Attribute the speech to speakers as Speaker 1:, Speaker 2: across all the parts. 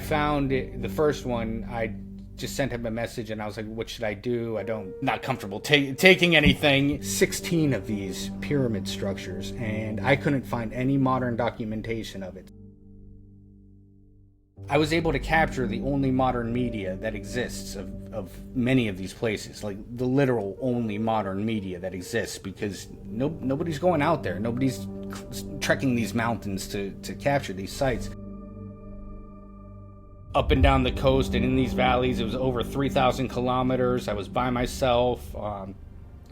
Speaker 1: found it, the first one, I just sent him a message and I was like, what should I do? Not comfortable taking anything. 16 of these pyramid structures, and I couldn't find any modern documentation of it. I was able to capture the only modern media that exists of many of these places, like the literal only modern media that exists, because nobody's going out there. Nobody's trekking these mountains to capture these sites. Up and down the coast and in these valleys, it was over 3,000 kilometers. I was by myself.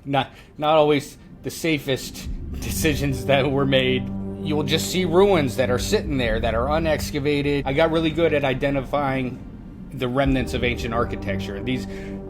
Speaker 1: Not always the safest decisions that were made. You'll just see ruins that are sitting there that are unexcavated. I got really good at identifying the remnants of ancient architecture.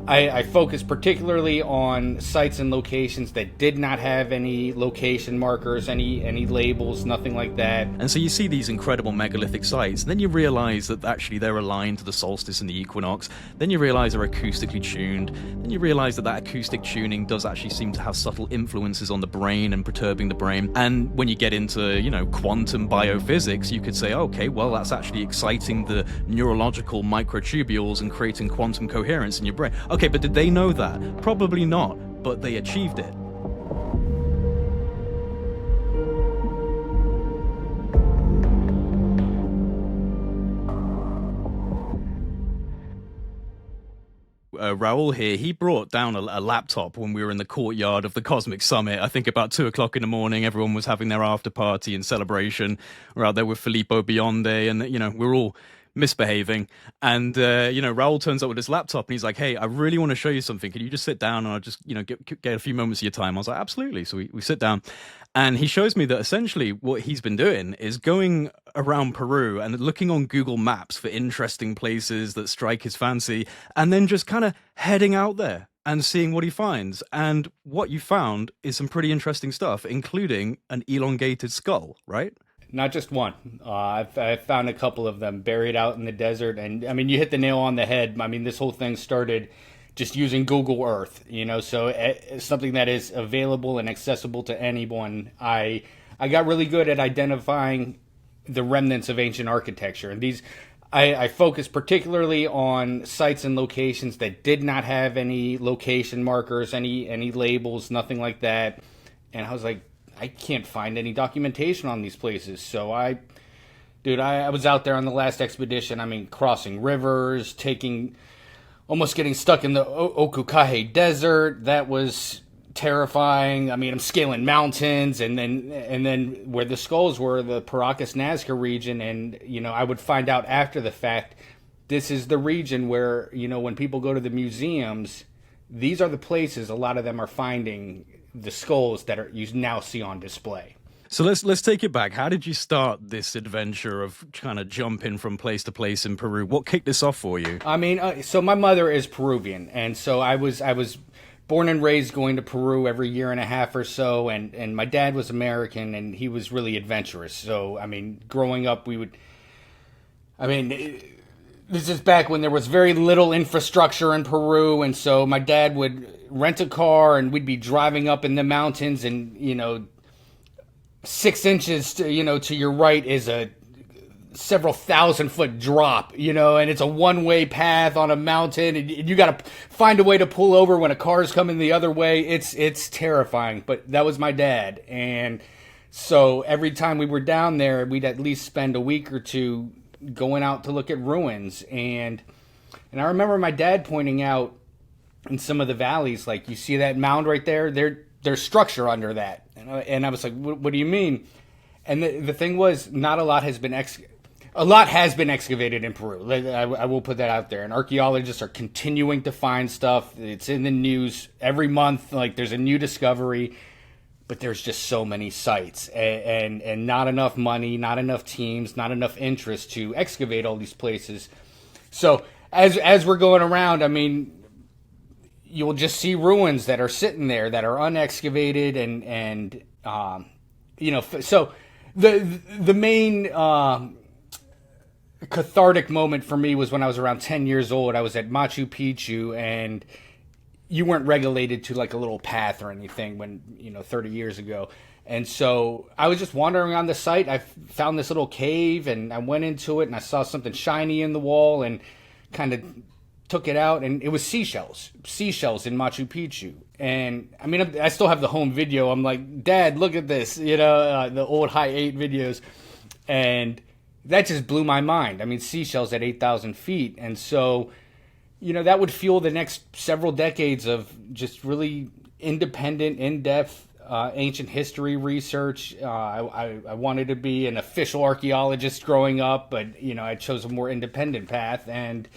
Speaker 1: I focused particularly on sites and locations that did not have any location markers, any labels, nothing like that.
Speaker 2: And so you see these incredible megalithic sites, and then you realize that actually they're aligned to the solstice and the equinox. Then you realize they're acoustically tuned. Then you realize that acoustic tuning does actually seem to have subtle influences on the brain and perturbing the brain. And when you get into, quantum biophysics, you could say, okay, well, that's actually exciting the neurological microtubules and creating quantum coherence in your brain. Okay, but did they know that? Probably not, but they achieved it. Raul here, he brought down a laptop when we were in the courtyard of the Cosmic Summit. I think about 2 o'clock in the morning, everyone was having their after party and celebration. We're out there with Filippo Bionde, and, we're all misbehaving. And, Raul turns up with his laptop and he's like, hey, I really want to show you something. Can you just sit down and I'll just, get a few moments of your time? I was like, absolutely. So we sit down and he shows me that essentially what he's been doing is going around Peru and looking on Google Maps for interesting places that strike his fancy and then just kind of heading out there and seeing what he finds. And what you found is some pretty interesting stuff, including an elongated skull, right?
Speaker 1: Not just one. I've found a couple of them buried out in the desert. And I mean, you hit the nail on the head. I mean, this whole thing started just using Google Earth, so it's something that is available and accessible to anyone. I got really good at identifying the remnants of ancient architecture. And I focused particularly on sites and locations that did not have any location markers, any labels, nothing like that. And I was like, I can't find any documentation on these places. So I was out there on the last expedition. I mean, crossing rivers, almost getting stuck in the Okukahe Desert. That was terrifying. I mean, I'm scaling mountains, and then where the skulls were, the Paracas Nazca region, and I would find out after the fact, this is the region where when people go to the museums, these are the places a lot of them are finding the skulls that you now see on display.
Speaker 2: So let's take it back. How did you start this adventure of kind of jumping from place to place in Peru? What kicked this off for you?
Speaker 1: I mean, so my mother is Peruvian, and so I was born and raised going to Peru every year and a half or so, and my dad was American, and he was really adventurous. So, I mean, growing up, this is back when there was very little infrastructure in Peru, and so my dad would rent a car, and we'd be driving up in the mountains, and, 6 inches to your right is a several 1,000-foot drop, and it's a one-way path on a mountain, and you got to find a way to pull over when a car's coming the other way. It's terrifying, but that was my dad. And so every time we were down there, we'd at least spend a week or two going out to look at ruins. And I remember my dad pointing out in some of the valleys, like, you see that mound right there? There's structure under that. And I was like, what do you mean? And the thing was, not a lot has been excavated in Peru. I will put that out there. And archaeologists are continuing to find stuff. It's in the news every month. Like, there's a new discovery. But there's just so many sites. And not enough money, not enough teams, not enough interest to excavate all these places. So as we're going around, I mean, you'll just see ruins that are sitting there that are unexcavated, and so the main cathartic moment for me was when I was around 10 years old. I was at Machu Picchu, and you weren't regulated to like a little path or anything when 30 years ago. And so I was just wandering around the site. I found this little cave and I went into it and I saw something shiny in the wall and kind of took it out, and it was seashells in Machu Picchu. And I mean, I still have the home video. I'm like, Dad, look at this, the old high 8 videos. And that just blew my mind. I mean, seashells at 8,000 feet. And so, that would fuel the next several decades of just really independent, in-depth ancient history research. I wanted to be an official archaeologist growing up, but, I chose a more independent path. And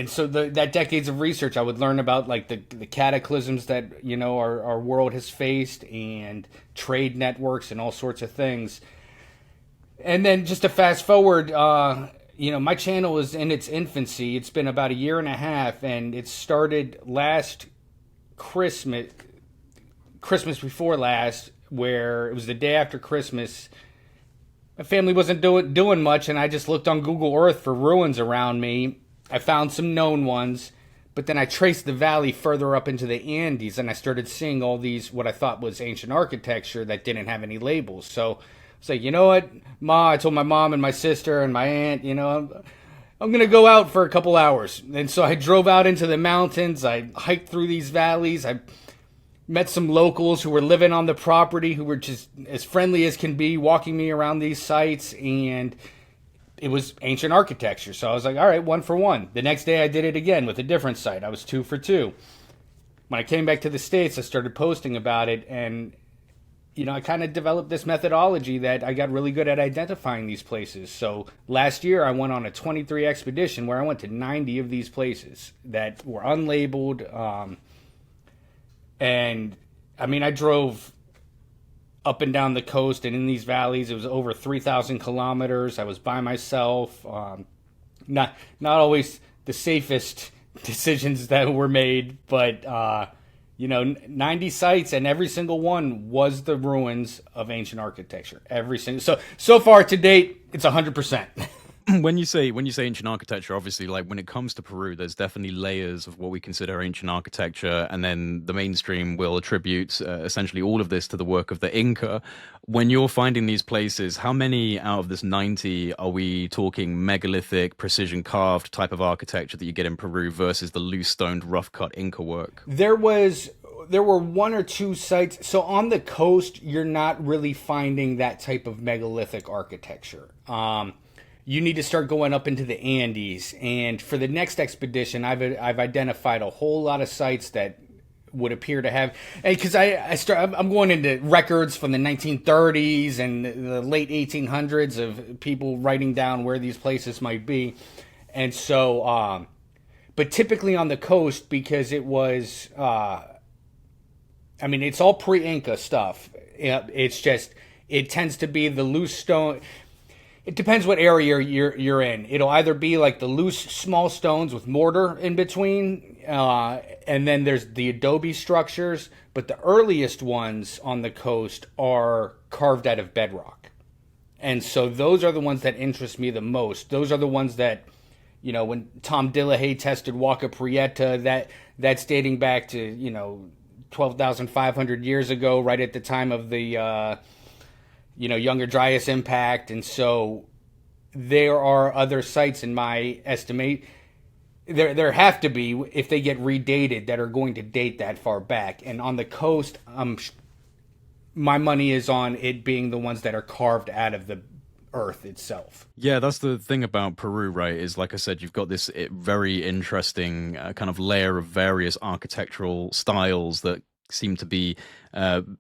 Speaker 1: so that decades of research, I would learn about like the cataclysms that our world has faced, and trade networks and all sorts of things. And then just to fast forward, my channel is in its infancy. It's been about a year and a half, and it started last Christmas before last, where it was the day after Christmas. My family wasn't doing much, and I just looked on Google Earth for ruins around me. I found some known ones, but then I traced the valley further up into the Andes, and I started seeing all these, what I thought was ancient architecture that didn't have any labels. So it's like, you know what, Ma, I told my mom and my sister and my aunt, I'm going to go out for a couple hours. And so I drove out into the mountains. I hiked through these valleys. I met some locals who were living on the property, who were just as friendly as can be, walking me around these sites, and it was ancient architecture. So I was like, all right, 1 for 1. The next day I did it again with a different site. I was 2 for 2. When I came back to the States, I started posting about it, and I kind of developed this methodology that I got really good at identifying these places. So last year I went on a 23 expedition where I went to 90 of these places that were unlabeled. And I mean, I drove up and down the coast and in these valleys. It was over 3,000 kilometers. I was by myself. Not always the safest decisions that were made, but 90 sites, and every single one was the ruins of ancient architecture. Every single. So far to date, it's 100%.
Speaker 2: When you say ancient architecture, obviously, like when it comes to Peru, there's definitely layers of what we consider ancient architecture, and then the mainstream will attribute essentially all of this to the work of the Inca. When you're finding these places, how many out of this 90 are we talking megalithic, precision carved type of architecture that you get in Peru versus the loose stoned, rough cut Inca work?
Speaker 1: There were 1 or 2 sites. So on the coast, you're not really finding that type of megalithic architecture. You need to start going up into the Andes. And for the next expedition, I've identified a whole lot of sites that would appear to have, because I'm going into records from the 1930s and the late 1800s of people writing down where these places might be. And so, but typically on the coast, because it was, it's all pre-Inca stuff. It's just, it tends to be the loose stone. It depends what area you're in. It'll either be like the loose small stones with mortar in between, and then there's the adobe structures. But the earliest ones on the coast are carved out of bedrock. And so those are the ones that interest me the most. Those are the ones that, when Tom Dillahay tested Huaca Prieta, that's dating back to, 12,500 years ago, right at the time of the Younger Dryas impact. And so there are other sites, in my estimate, there have to be, if they get redated, that are going to date that far back. And on the coast, my money is on it being the ones that are carved out of the earth itself.
Speaker 2: Yeah, that's the thing about Peru, right? Is, like I said, you've got this very interesting kind of layer of various architectural styles that seem to be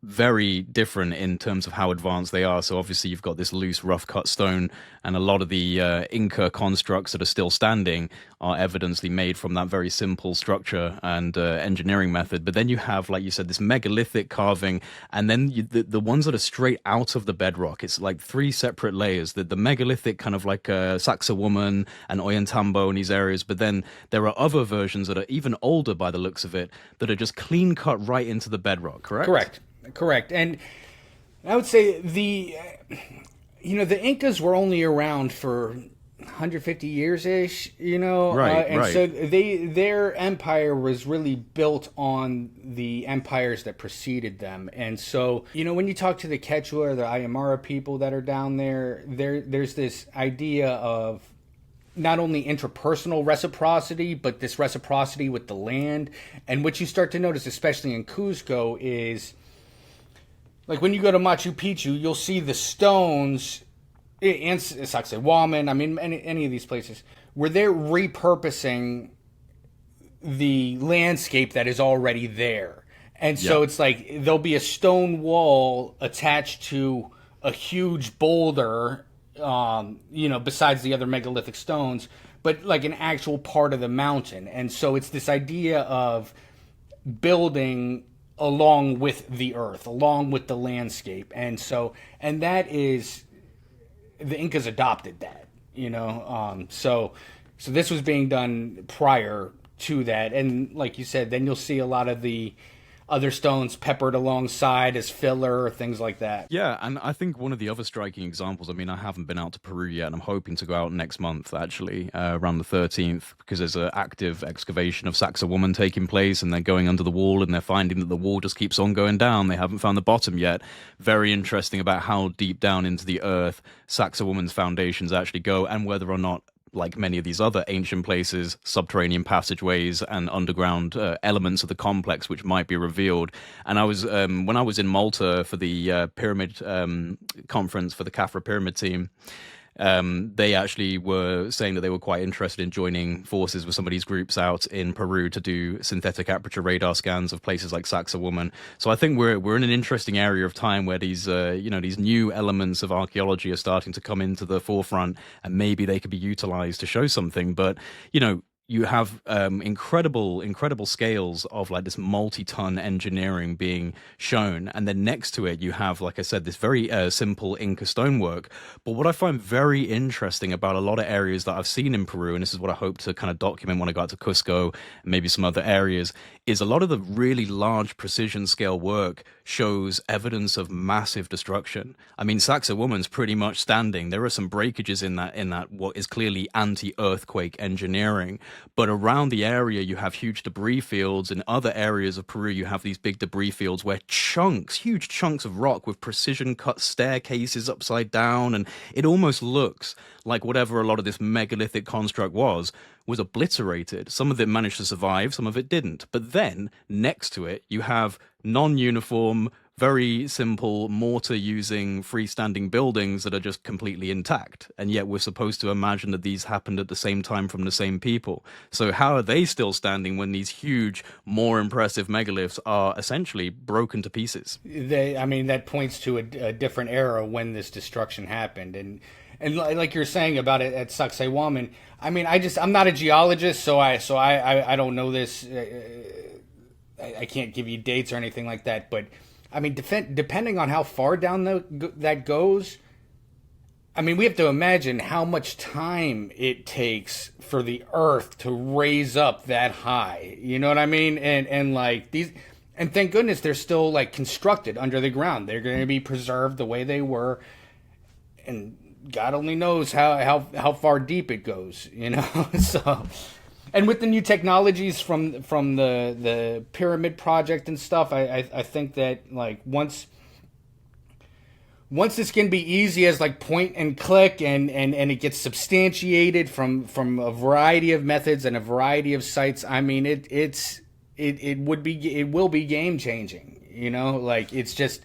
Speaker 2: very different in terms of how advanced they are. So obviously you've got this loose, rough cut stone, and a lot of the Inca constructs that are still standing are evidently made from that very simple structure and engineering method. But then you have, like you said, this megalithic carving, and then the ones that are straight out of the bedrock. It's like 3 separate layers. The megalithic, kind of like Sacsayhuaman and Ollantaytambo in these areas, but then there are other versions that are even older by the looks of it, that are just clean cut right into the bedrock, correct?
Speaker 1: Correct. And I would say the Incas were only around for 150 years ish, you know,
Speaker 2: Right,
Speaker 1: and
Speaker 2: right.
Speaker 1: so their empire was really built on the empires that preceded them. And so, you know, when you talk to the Quechua or the Aymara people that are down there's this idea of not only interpersonal reciprocity, but this reciprocity with the land. And what you start to notice, especially in Cuzco, is like when you go to Machu Picchu, you'll see the stones and Sacsayhuaman, I mean, any of these places, where they're repurposing the landscape that is already there. And so
Speaker 2: Yep.
Speaker 1: it's like there'll be a stone wall attached to a huge boulder, you know, besides the other megalithic stones, but like an actual part of the mountain. And so it's this idea of building along with the earth, along with the landscape. And so, and that is the Incas adopted that, you know. So this was being done prior to that, and like you said, then you'll see a lot of the other stones peppered alongside as filler, things like that.
Speaker 2: Yeah, and I think one of the other striking examples, I mean, I haven't been out to Peru yet, and I'm hoping to go out next month, actually, around the 13th, because there's an active excavation of Sacsayhuaman taking place, and they're going under the wall, and they're finding that the wall just keeps on going down. They haven't found the bottom yet. Very interesting about how deep down into the earth Sacsayhuaman's foundations actually go, and whether or not, like many of these other ancient places, subterranean passageways and underground elements of the complex which might be revealed. And I was when I was in Malta for the pyramid conference for the Khafra pyramid team. They actually were saying that they were quite interested in joining forces with some of these groups out in Peru to do synthetic aperture radar scans of places like Sacsayhuaman. So I think we're in an interesting area of time where these these new elements of archaeology are starting to come into the forefront, and maybe they could be utilized to show something. But you have incredible scales of like this multi-ton engineering being shown, and then next to it you have, like I said, this very simple Inca stonework. But what I find very interesting about a lot of areas that I've seen in Peru, and this is what I hope to kind of document when I got to Cusco and maybe some other areas, is a lot of the really large precision scale work shows evidence of massive destruction. I mean, Sacsayhuaman's pretty much standing. There are some breakages in that what is clearly anti-earthquake engineering. But around the area, you have huge debris fields. In other areas of Peru, you have these big debris fields where huge chunks of rock with precision cut staircases upside down. And it almost looks like whatever a lot of this megalithic construct was obliterated. Some of it managed to survive, some of it didn't. But then next to it, you have non-uniform, very simple mortar using freestanding buildings that are just completely intact. And yet we're supposed to imagine that these happened at the same time from the same people. So how are they still standing when these huge, more impressive megaliths are essentially broken to pieces?
Speaker 1: I mean, that points to a different era when this destruction happened. And like you're saying about it at Sacsayhuaman, I mean, I'm not a geologist, so I don't know this. I can't give you dates or anything like that, but I mean, depending on how far down that goes, I mean, we have to imagine how much time it takes for the Earth to raise up that high. You know what I mean? And like these, and thank goodness they're still like constructed under the ground. They're going to be preserved the way they were, and God only knows how far deep it goes. You know, so. And with the new technologies from the pyramid project and stuff, I think that like once this can be easy as like point and click, and it gets substantiated from a variety of methods and a variety of sites. I mean, it will be game changing. You know, like it's just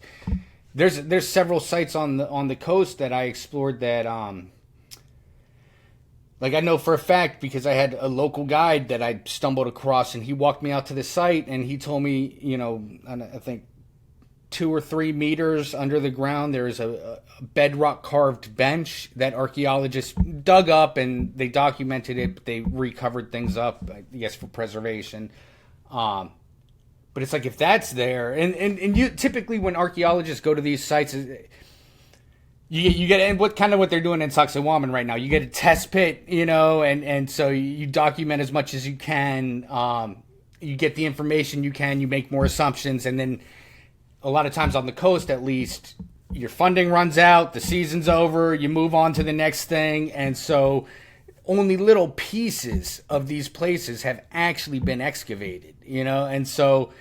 Speaker 1: there's several sites on the coast that I explored that like I know for a fact because I had a local guide that I stumbled across, and he walked me out to the site, and he told me, you know, I think 2 or 3 meters under the ground there is a bedrock carved bench that archaeologists dug up, and they documented it, but they recovered things up, I guess, for preservation. But it's like if that's there, and you typically when archaeologists go to these sites, You get, and what they're doing in Sacsayhuaman right now. You get a test pit, you know, and so you document as much as you can. You get the information you can. You make more assumptions, and then a lot of times on the coast, at least, your funding runs out. The season's over. You move on to the next thing, and so only little pieces of these places have actually been excavated, and so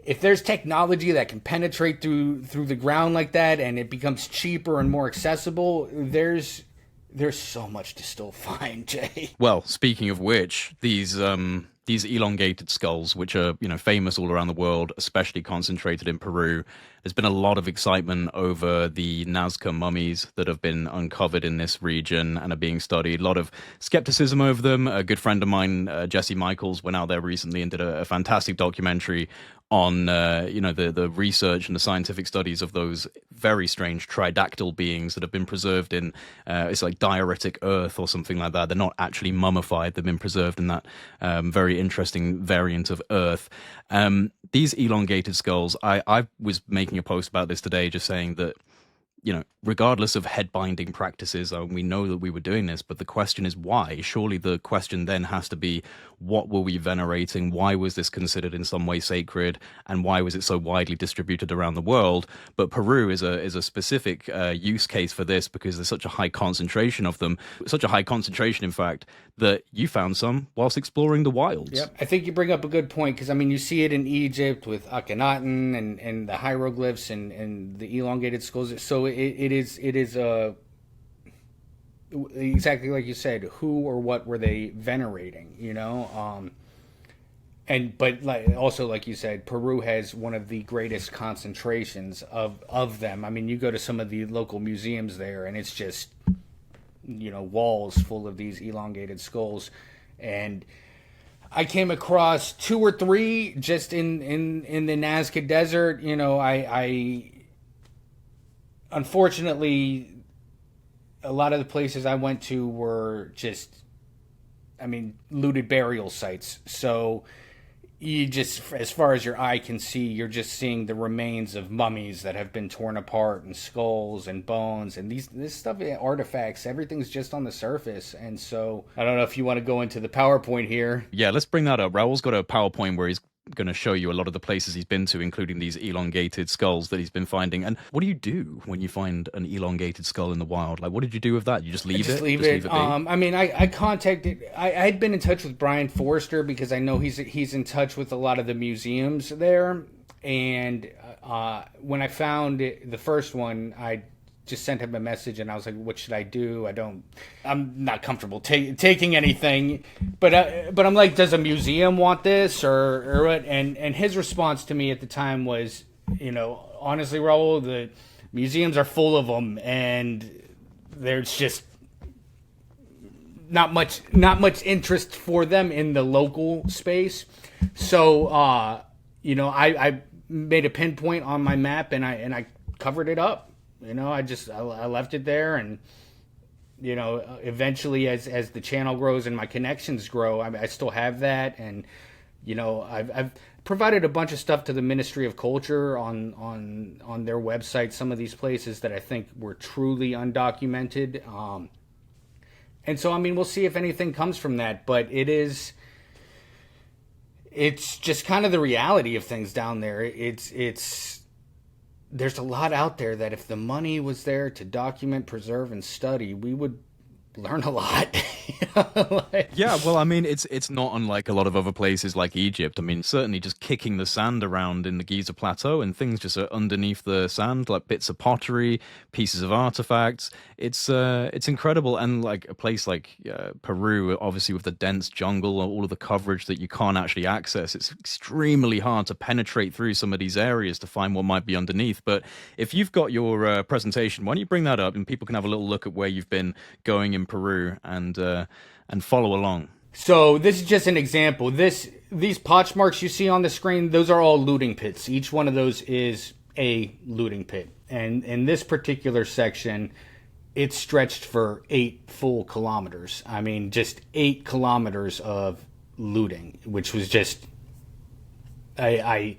Speaker 1: if there's technology that can penetrate through the ground like that, and it becomes cheaper and more accessible, there's so much to still find, Jay.
Speaker 2: Well, speaking of which, these elongated skulls, which are famous all around the world, especially concentrated in Peru. There's been a lot of excitement over the Nazca mummies that have been uncovered in this region and are being studied. A lot of skepticism over them. A good friend of mine, Jesse Michaels, went out there recently and did a fantastic documentary on the research and the scientific studies of those very strange tridactyl beings that have been preserved in it's like dioritic earth or something like that. They're not actually mummified. They've been preserved in that very interesting variant of earth. These elongated skulls, I was making a post about this today, just saying that regardless of head binding practices, we know that we were doing this, but the question is why? Surely the question then has to be, what were we venerating? Why was this considered in some way sacred? And why was it so widely distributed around the world? But Peru is a specific use case for this, because there's such a high concentration of them, such a high concentration, in fact, that you found some whilst exploring the wilds.
Speaker 1: Yep. I think you bring up a good point, because you see it in Egypt with Akhenaten and the hieroglyphs and the elongated skulls. So it is exactly like you said. Who or what were they venerating? But like you said, Peru has one of the greatest concentrations of them. You go to some of the local museums there, and it's just walls full of these elongated skulls. And I came across 2 or 3 just in the Nazca Desert. I unfortunately, a lot of the places I went to were just, looted burial sites. So you just, as far as your eye can see, you're just seeing the remains of mummies that have been torn apart, and skulls and bones, and this stuff, artifacts, everything's just on the surface. And so I don't know if you want to go into the PowerPoint here.
Speaker 2: Yeah, let's bring that up. Raul's got a PowerPoint where he's going to show you a lot of the places he's been to, including these elongated skulls that he's been finding. And what do you do when you find an elongated skull in the wild? Like, what did you do with that? You just leave it?
Speaker 1: Leave it be? I contacted. I had been in touch with Brian Forrester, because I know he's in touch with a lot of the museums there. And when I found the first one, I just sent him a message, and I was like, what should I do? I'm not comfortable taking anything, but I'm like, does a museum want this or what? And his response to me at the time was, honestly, Raul, the museums are full of them, and there's just not much interest for them in the local space. So, I made a pinpoint on my map, and I covered it up. I left it there, and eventually as the channel grows and my connections grow, I still have that. And I've provided a bunch of stuff to the Ministry of Culture on their website, some of these places that I think were truly undocumented. And so we'll see if anything comes from that, but it's just kind of the reality of things down there. There's a lot out there that if the money was there to document, preserve, and study, we would learn a lot.
Speaker 2: Yeah, well, it's not unlike a lot of other places like Egypt. Certainly just kicking the sand around in the Giza Plateau, and things just are underneath the sand, like bits of pottery, pieces of artifacts. It's incredible. And like a place like Peru, obviously with the dense jungle, all of the coverage that you can't actually access, it's extremely hard to penetrate through some of these areas to find what might be underneath. But if you've got your presentation, why don't you bring that up, and people can have a little look at where you've been going in Peru and follow along.
Speaker 1: So this is just an example. These potch marks you see on the screen, those are all looting pits. Each one of those is a looting pit. And in this particular section, it stretched for 8 full kilometers. Just 8 kilometers of looting, which was just, I've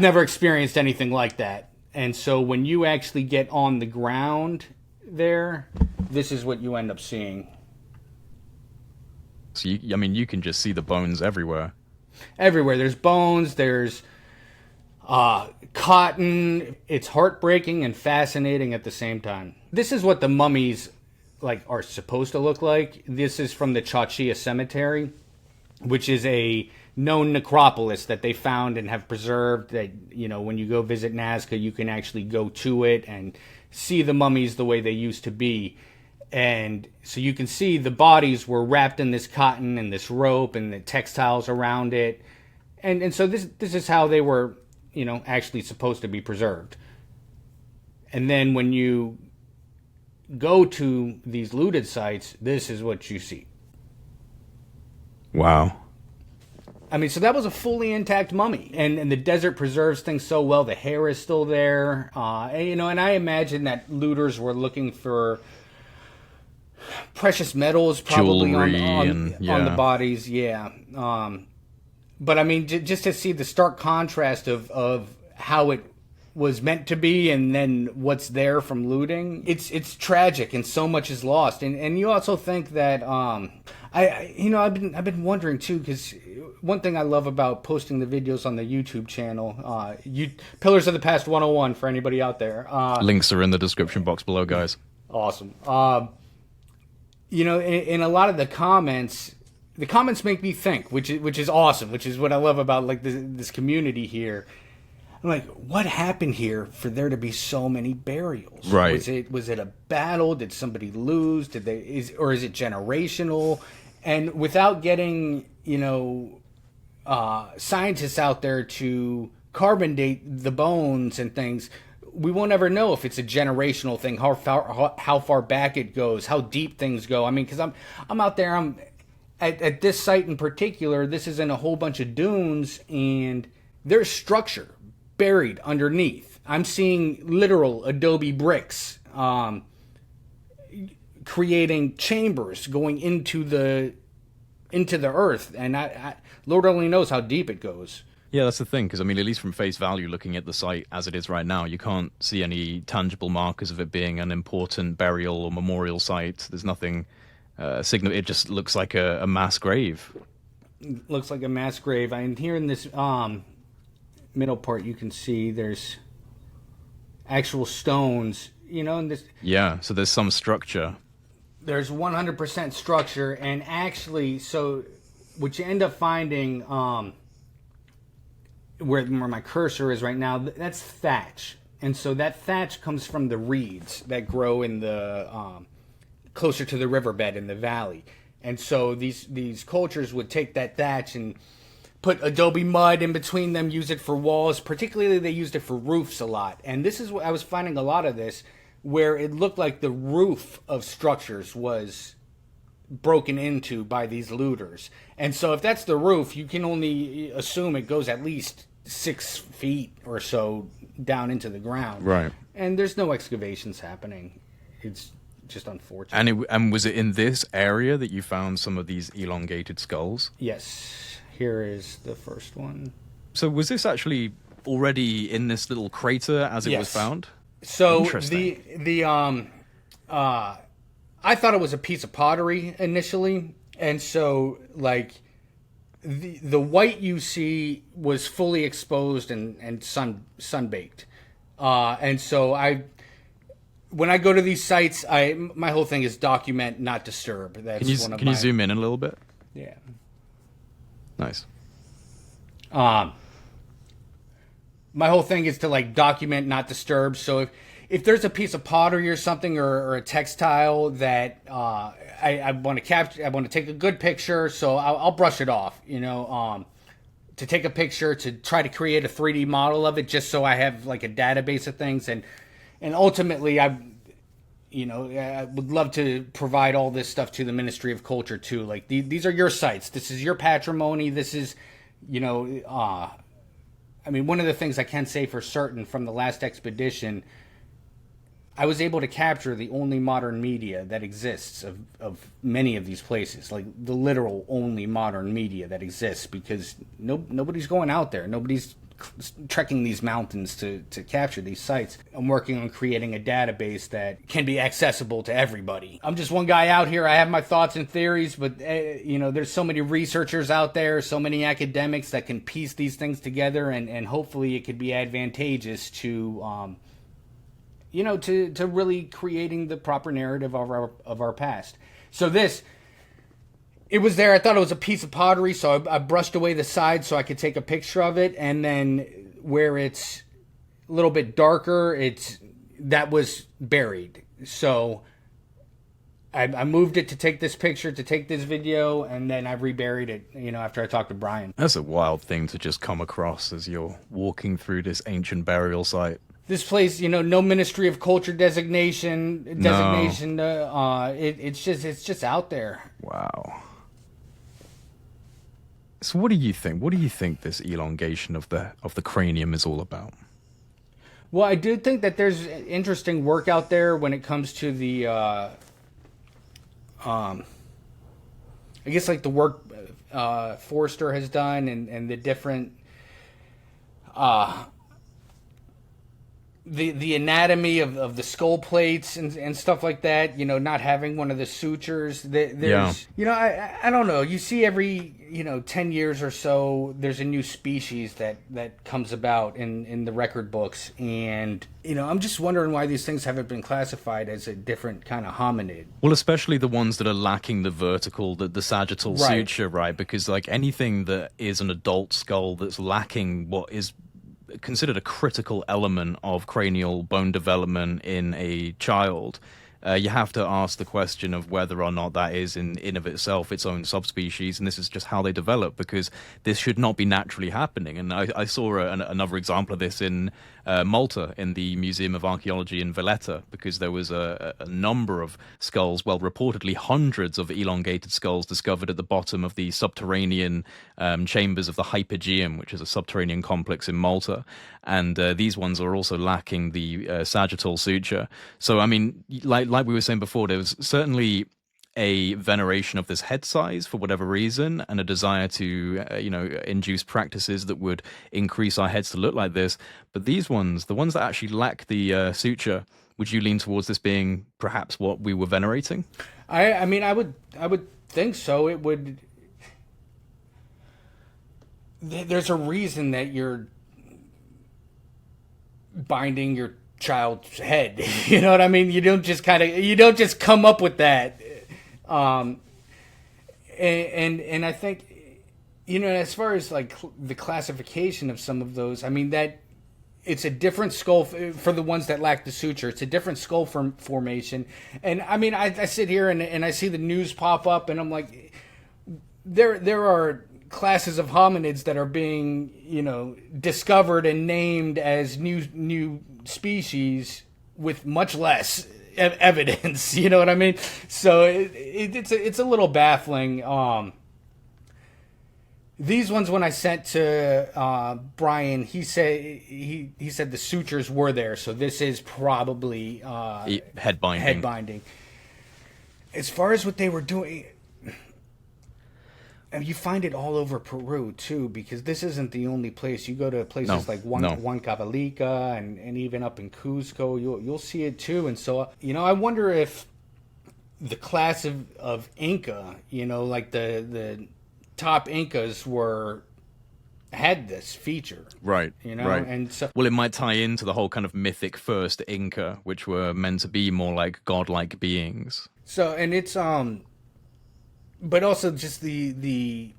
Speaker 1: never experienced anything like that. And so when you actually get on the ground there, this is what you end up seeing.
Speaker 2: So you can just see the bones everywhere.
Speaker 1: Everywhere. There's bones, there's cotton. It's heartbreaking and fascinating at the same time. This is what the mummies like are supposed to look like. This is from the Chachia Cemetery, which is a known necropolis that they found and have preserved. That, you know, when you go visit Nazca, you can actually go to it and see the mummies the way they used to be. And so you can see the bodies were wrapped in this cotton and this rope and the textiles around it. And so this is how they were, you know, actually supposed to be preserved. And then when you go to these looted sites, this is what you see.
Speaker 2: Wow.
Speaker 1: I mean, so that was a fully intact mummy, and the desert preserves things so well. The hair is still there, and, you know. And I imagine that looters were looking for precious metals, probably on the bodies. Yeah. But I mean, just to see the stark contrast of how it was meant to be and then what's there from looting, it's tragic, and so much is lost. And you also think that I've been wondering too, because one thing I love about posting the videos on the YouTube channel, Pillars of the Past 101 for anybody out there.
Speaker 2: Links are in the description box below, guys.
Speaker 1: Awesome. You know, in a lot of the comments make me think, which is awesome, which is what I love about like this community here. I'm like, what happened here for there to be so many burials?
Speaker 2: Right.
Speaker 1: Was it a battle? Did somebody lose? Or is it generational? And without getting, you know, scientists out there to carbon date the bones and things, we won't ever know if it's a generational thing, how far back it goes, how deep things go. I mean, because I'm out there, I'm at this site in particular. This is in a whole bunch of dunes, and there's structure buried underneath. I'm seeing literal adobe bricks, creating chambers going into the earth, and I Lord only knows how deep it goes.
Speaker 2: Yeah, that's the thing, because I mean, at least from face value, looking at the site as it is right now, you can't see any tangible markers of it being an important burial or memorial site. There's nothing signal. It just looks like a mass grave.
Speaker 1: It looks like a mass grave. And here in this middle part, you can see there's actual stones, you know, and this.
Speaker 2: Yeah, so there's some structure.
Speaker 1: There's 100% structure, and actually, so what you end up finding, where my cursor is right now, that's thatch, and so that thatch comes from the reeds that grow in the closer to the riverbed in the valley, and so these cultures would take that thatch and put adobe mud in between them, use it for walls. Particularly, they used it for roofs a lot, and this is what I was finding a lot of this, where it looked like the roof of structures was broken into by these looters. And so if that's the roof, you can only assume it goes at least 6 feet or so down into the ground.
Speaker 2: Right.
Speaker 1: And there's no excavations happening. It's just unfortunate.
Speaker 2: And was it in this area that you found some of these elongated skulls?
Speaker 1: Yes. Here is the first one.
Speaker 2: So was this actually already in this little crater as it was found?
Speaker 1: So I thought it was a piece of pottery initially, and so like the white you see was fully exposed and sun baked, and so when I go to these sites, my whole thing is document, not disturb. That's
Speaker 2: can you zoom in a little bit?
Speaker 1: Yeah.
Speaker 2: Nice.
Speaker 1: My whole thing is to like document, not disturb. So if there's a piece of pottery or something or a textile that I want to capture, I want to take a good picture, so I'll brush it off, you know, to take a picture, to try to create a 3D model of it, just so I have like a database of things, and ultimately I would love to provide all this stuff to the Ministry of Culture too. Like these are your sites, this is your patrimony, this is, you know, I mean, one of the things I can say for certain from the last expedition, I was able to capture the only modern media that exists of many of these places, like the literal only modern media that exists, because nobody's going out there. Nobody's trekking these mountains to capture these sites. I'm working on creating a database that can be accessible to everybody. I'm just one guy out here. I have my thoughts and theories, but you know, there's so many researchers out there, so many academics that can piece these things together, and hopefully it could be advantageous to to really creating the proper narrative of our past. So it was there. I thought it was a piece of pottery, so I brushed away the side so I could take a picture of it. And then where it's a little bit darker, that was buried. So I moved it to take this picture, to take this video, and then I reburied it, after I talked to Brian.
Speaker 2: That's a wild thing to just come across as you're walking through this ancient burial site.
Speaker 1: This place, no Ministry of Culture designation. It's just out there.
Speaker 2: Wow. So what do you think? What do you think this elongation of the cranium is all about?
Speaker 1: Well, I do think that there's interesting work out there when it comes to the, I guess like the work Forrester has done and the different, the anatomy of the skull plates and stuff like that, not having one of the sutures. There's, I don't know. You see every, 10 years or so, there's a new species that comes about in the record books. And, I'm just wondering why these things haven't been classified as a different kind of hominid.
Speaker 2: Well, especially the ones that are lacking the vertical, the sagittal suture, right? Because like anything that is an adult skull that's lacking what is considered a critical element of cranial bone development in a child, you have to ask the question of whether or not that is in of itself its own subspecies, and this is just how they develop, because this should not be naturally happening. And I saw another example of this in Malta, in the Museum of Archaeology in Valletta, because there was a number of skulls, well, reportedly hundreds of elongated skulls discovered at the bottom of the subterranean chambers of the Hypogeum, which is a subterranean complex in Malta. And these ones are also lacking the sagittal suture. So, I mean, like we were saying before, there was certainly a veneration of this head size for whatever reason, and a desire to, induce practices that would increase our heads to look like this. But these ones, the ones that actually lack the suture, would you lean towards this being perhaps what we were venerating?
Speaker 1: I mean, I would think so. It would. There's a reason that you're binding your child's head. You know what I mean? You don't just come up with that. And I think, as far as like the classification of some of those, I mean, that it's a different skull for the ones that lack the suture. It's a different skull formation. And I mean, I sit here and I see the news pop up and I'm like, there are classes of hominids that are being, discovered and named as new species with much less evidence. You know what I mean? So it's a little baffling. These ones, when I sent to Brian, he said the sutures were there, so this is probably
Speaker 2: head binding.
Speaker 1: As far as what they were doing, and you find it all over Peru too, because this isn't the only place. You go to places like Huancavelica and even up in Cusco, you'll see it too. And so, I wonder if the class of Inca, like the top Incas had this feature.
Speaker 2: Right. Right.
Speaker 1: And so,
Speaker 2: well, it might tie into the whole kind of mythic first Inca, which were meant to be more like godlike beings.
Speaker 1: So, and it's but also just the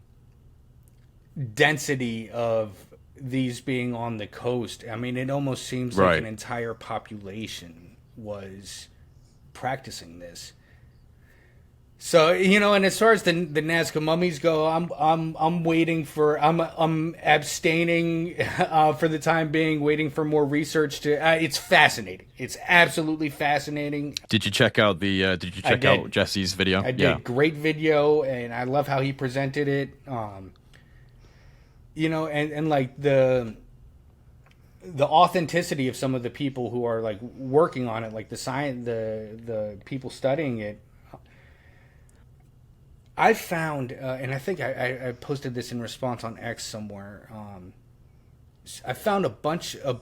Speaker 1: density of these being on the coast. I mean, it almost seems like an entire population was practicing this. So, and as far as the Nazca mummies go, I'm waiting for, I'm abstaining for the time being, waiting for more research to. It's fascinating. It's absolutely fascinating.
Speaker 2: Did you check out out Jesse's video?
Speaker 1: I did. Yeah. Great video, and I love how he presented it. And like the authenticity of some of the people who are like working on it, like the people studying it. I found, and I think I posted this in response on X somewhere. I found a bunch of.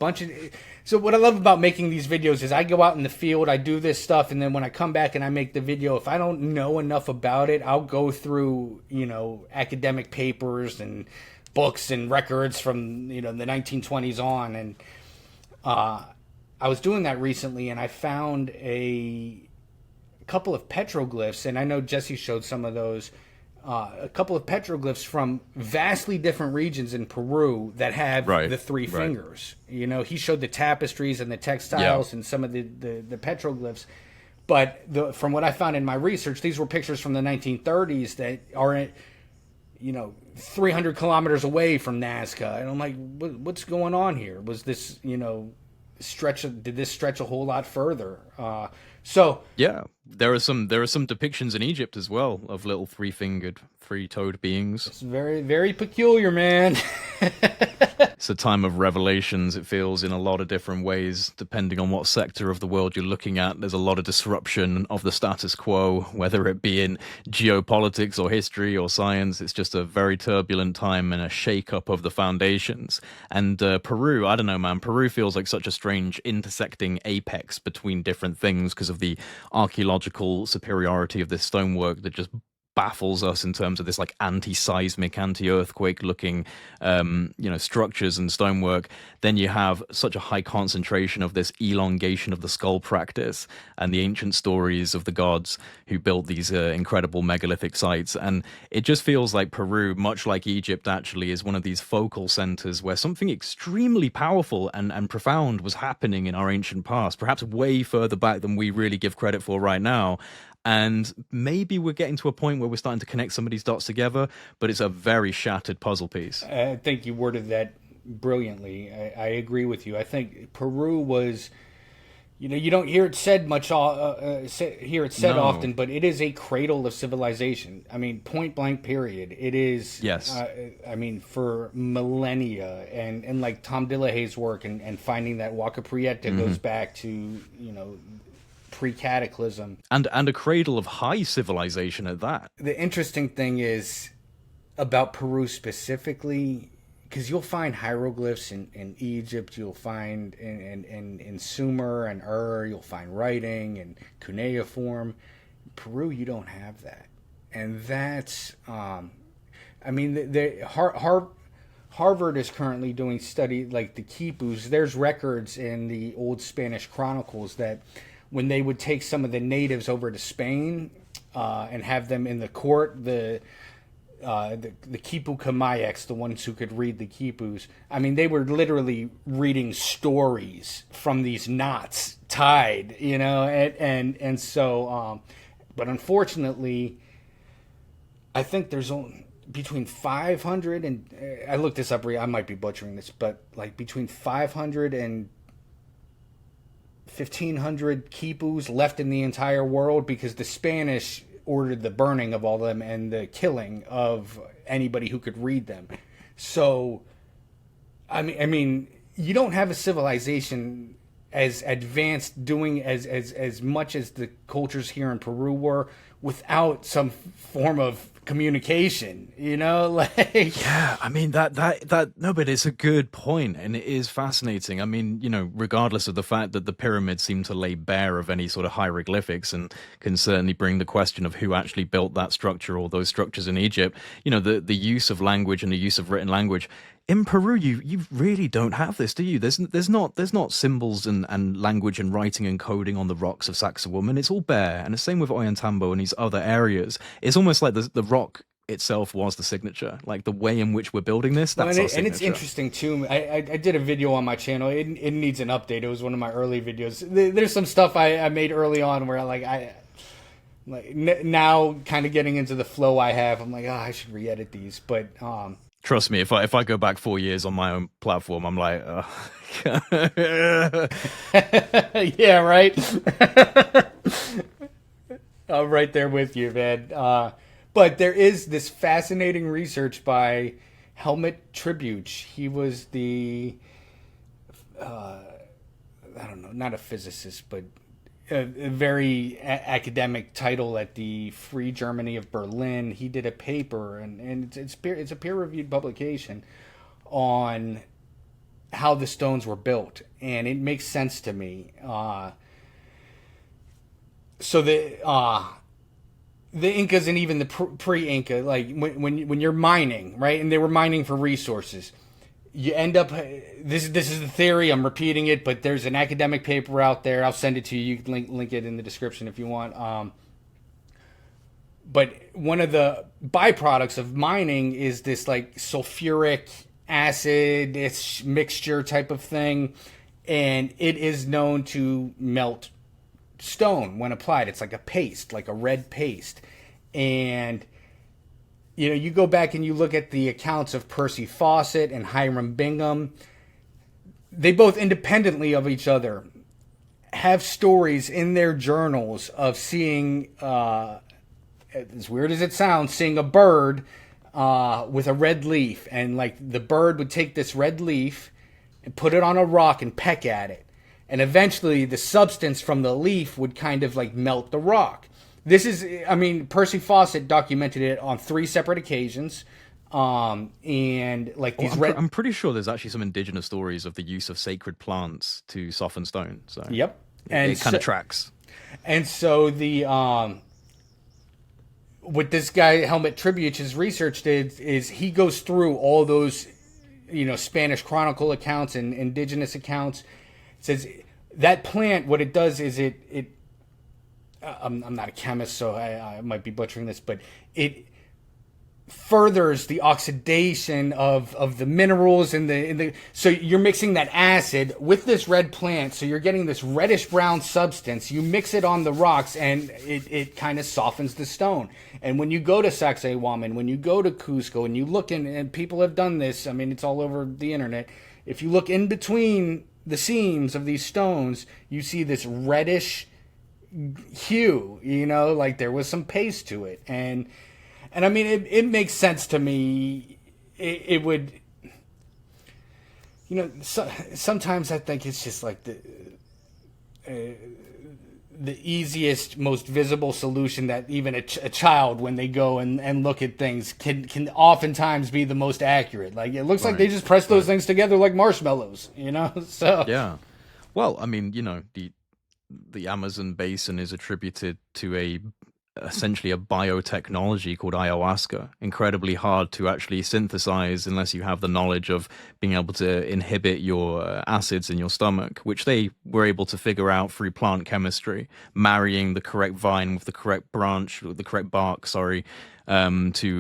Speaker 1: So what I love about making these videos is I go out in the field, I do this stuff, and then when I come back and I make the video, if I don't know enough about it, I'll go through academic papers and books and records from the 1920s on, and I was doing that recently, and I found a couple of petroglyphs, and I know Jesse showed some of those. A couple of petroglyphs from vastly different regions in Peru that have the three fingers. You know, he showed the tapestries and the textiles and some of the petroglyphs. But from what I found in my research, these were pictures from the 1930s that are, 300 kilometers away from Nazca. And I'm like, what's going on here? Was this, did this stretch a whole lot further?
Speaker 2: Yeah, there are some depictions in Egypt as well of little three-fingered, three-toed beings.
Speaker 1: It's very, very peculiar, man.
Speaker 2: It's a time of revelations, it feels, in a lot of different ways, depending on what sector of the world you're looking at. There's a lot of disruption of the status quo, whether it be in geopolitics or history or science. It's just a very turbulent time and a shake-up of the foundations. And Peru, I don't know, man, Peru feels like such a strange intersecting apex between different things because of the archaeological superiority of this stonework that just baffles us in terms of this like anti-seismic, anti-earthquake looking structures and stonework. Then you have such a high concentration of this elongation of the skull practice and the ancient stories of the gods who built these incredible megalithic sites. And it just feels like Peru, much like Egypt actually, is one of these focal centers where something extremely powerful and profound was happening in our ancient past, perhaps way further back than we really give credit for right now. And maybe we're getting to a point where we're starting to connect some of these dots together, but it's a very shattered puzzle piece.
Speaker 1: I think you worded that brilliantly. I agree with you. I think Peru was, you don't hear it said much, often, but it is a cradle of civilization. I mean, point blank, period. It is,
Speaker 2: yes.
Speaker 1: For millennia, and like Tom Dillahay's work and finding that Huaca Prieta goes back to, pre-cataclysm.
Speaker 2: And a cradle of high civilization at that.
Speaker 1: The interesting thing is about Peru specifically, because you'll find hieroglyphs in Egypt, you'll find in Sumer and you'll find writing and cuneiform. Peru, you don't have that. And that's, Harvard is currently doing study like the quipus. There's records in the old Spanish chronicles that when they would take some of the natives over to Spain and have them in the court, the quipu camayeks, the ones who could read the quipus, they were literally reading stories from these knots tied, and so, but unfortunately, I think there's only between 500 and, I looked this up, I might be butchering this, but like between 500 and 1,500 quipus left in the entire world because the Spanish ordered the burning of all of them and the killing of anybody who could read them. So, you don't have a civilization as advanced doing as much as the cultures here in Peru were without some form of communication, no, but
Speaker 2: it's a good point, and it is fascinating. Regardless of the fact that the pyramids seem to lay bare of any sort of hieroglyphics and can certainly bring the question of who actually built that structure or those structures in Egypt, the use of language and the use of written language. In Peru, you really don't have this, do you? There's not symbols and language and writing and coding on the rocks of Sacsayhuaman. It's all bare, and the same with Ollantaytambo and these other areas. It's almost like the rock itself was the signature, like the way in which we're building this. That's our signature. And
Speaker 1: it's interesting too. I did a video on my channel. It needs an update. It was one of my early videos. There's some stuff I made early on where now kind of getting into the flow I have. I'm like, I should re-edit these, but.
Speaker 2: Trust me, if I go back 4 years on my own platform, I'm like,
Speaker 1: yeah, right. I'm right there with you, man. But there is this fascinating research by Helmut Tribuch. He was the, not a physicist, but a very academic title at the Free Germany of Berlin. He did a paper, and it's a peer-reviewed publication on how the stones were built, and it makes sense to me. So the Incas and even the pre-Inca, like when you're mining, right, and they were mining for resources, you end up, this is the theory, I'm repeating it, but there's an academic paper out there. I'll send it to you. You can link it in the description if you want. But one of the byproducts of mining is this like sulfuric acid, it's mixture type of thing, and it is known to melt stone when applied. It's like a paste, like a red paste. And you know, you go back and you look at the accounts of Percy Fawcett and Hiram Bingham, they both independently of each other have stories in their journals of seeing, as weird as it sounds, seeing a bird with a red leaf. And like the bird would take this red leaf and put it on a rock and peck at it. And eventually the substance from the leaf would kind of like melt the rock. This is, I mean, Percy Fawcett documented it on 3 separate occasions. And like these
Speaker 2: I'm pretty sure there's actually some indigenous stories of the use of sacred plants to soften stone. So
Speaker 1: yep.
Speaker 2: And it kind of tracks.
Speaker 1: And so the, what this guy, Helmut Tribute, his research did is he goes through all those, you know, Spanish Chronicle accounts and indigenous accounts. It says that plant, what it does is it I'm not a chemist, so I might be butchering this, but it furthers the oxidation of the minerals in the so you're mixing that acid with this red plant, so you're getting this reddish brown substance. You mix it on the rocks and it kind of softens the stone. And when you go to Sacsayhuaman, when you go to Cusco and you look in, and people have done this, I mean, it's all over the internet, if you look in between the seams of these stones, you see this reddish hue, you know, like there was some paste to it. And I mean, it makes sense to me. It would, you know, sometimes I think it's just like the easiest, most visible solution that even a child, when they go and look at things, can oftentimes be the most accurate. Like it looks like they just press those things together like marshmallows, you know? So
Speaker 2: yeah. Well, I mean, you know, the Amazon basin is attributed to essentially a biotechnology called ayahuasca, incredibly hard to actually synthesize unless you have the knowledge of being able to inhibit your acids in your stomach, which they were able to figure out through plant chemistry, marrying the correct vine with the correct branch, with the correct bark, to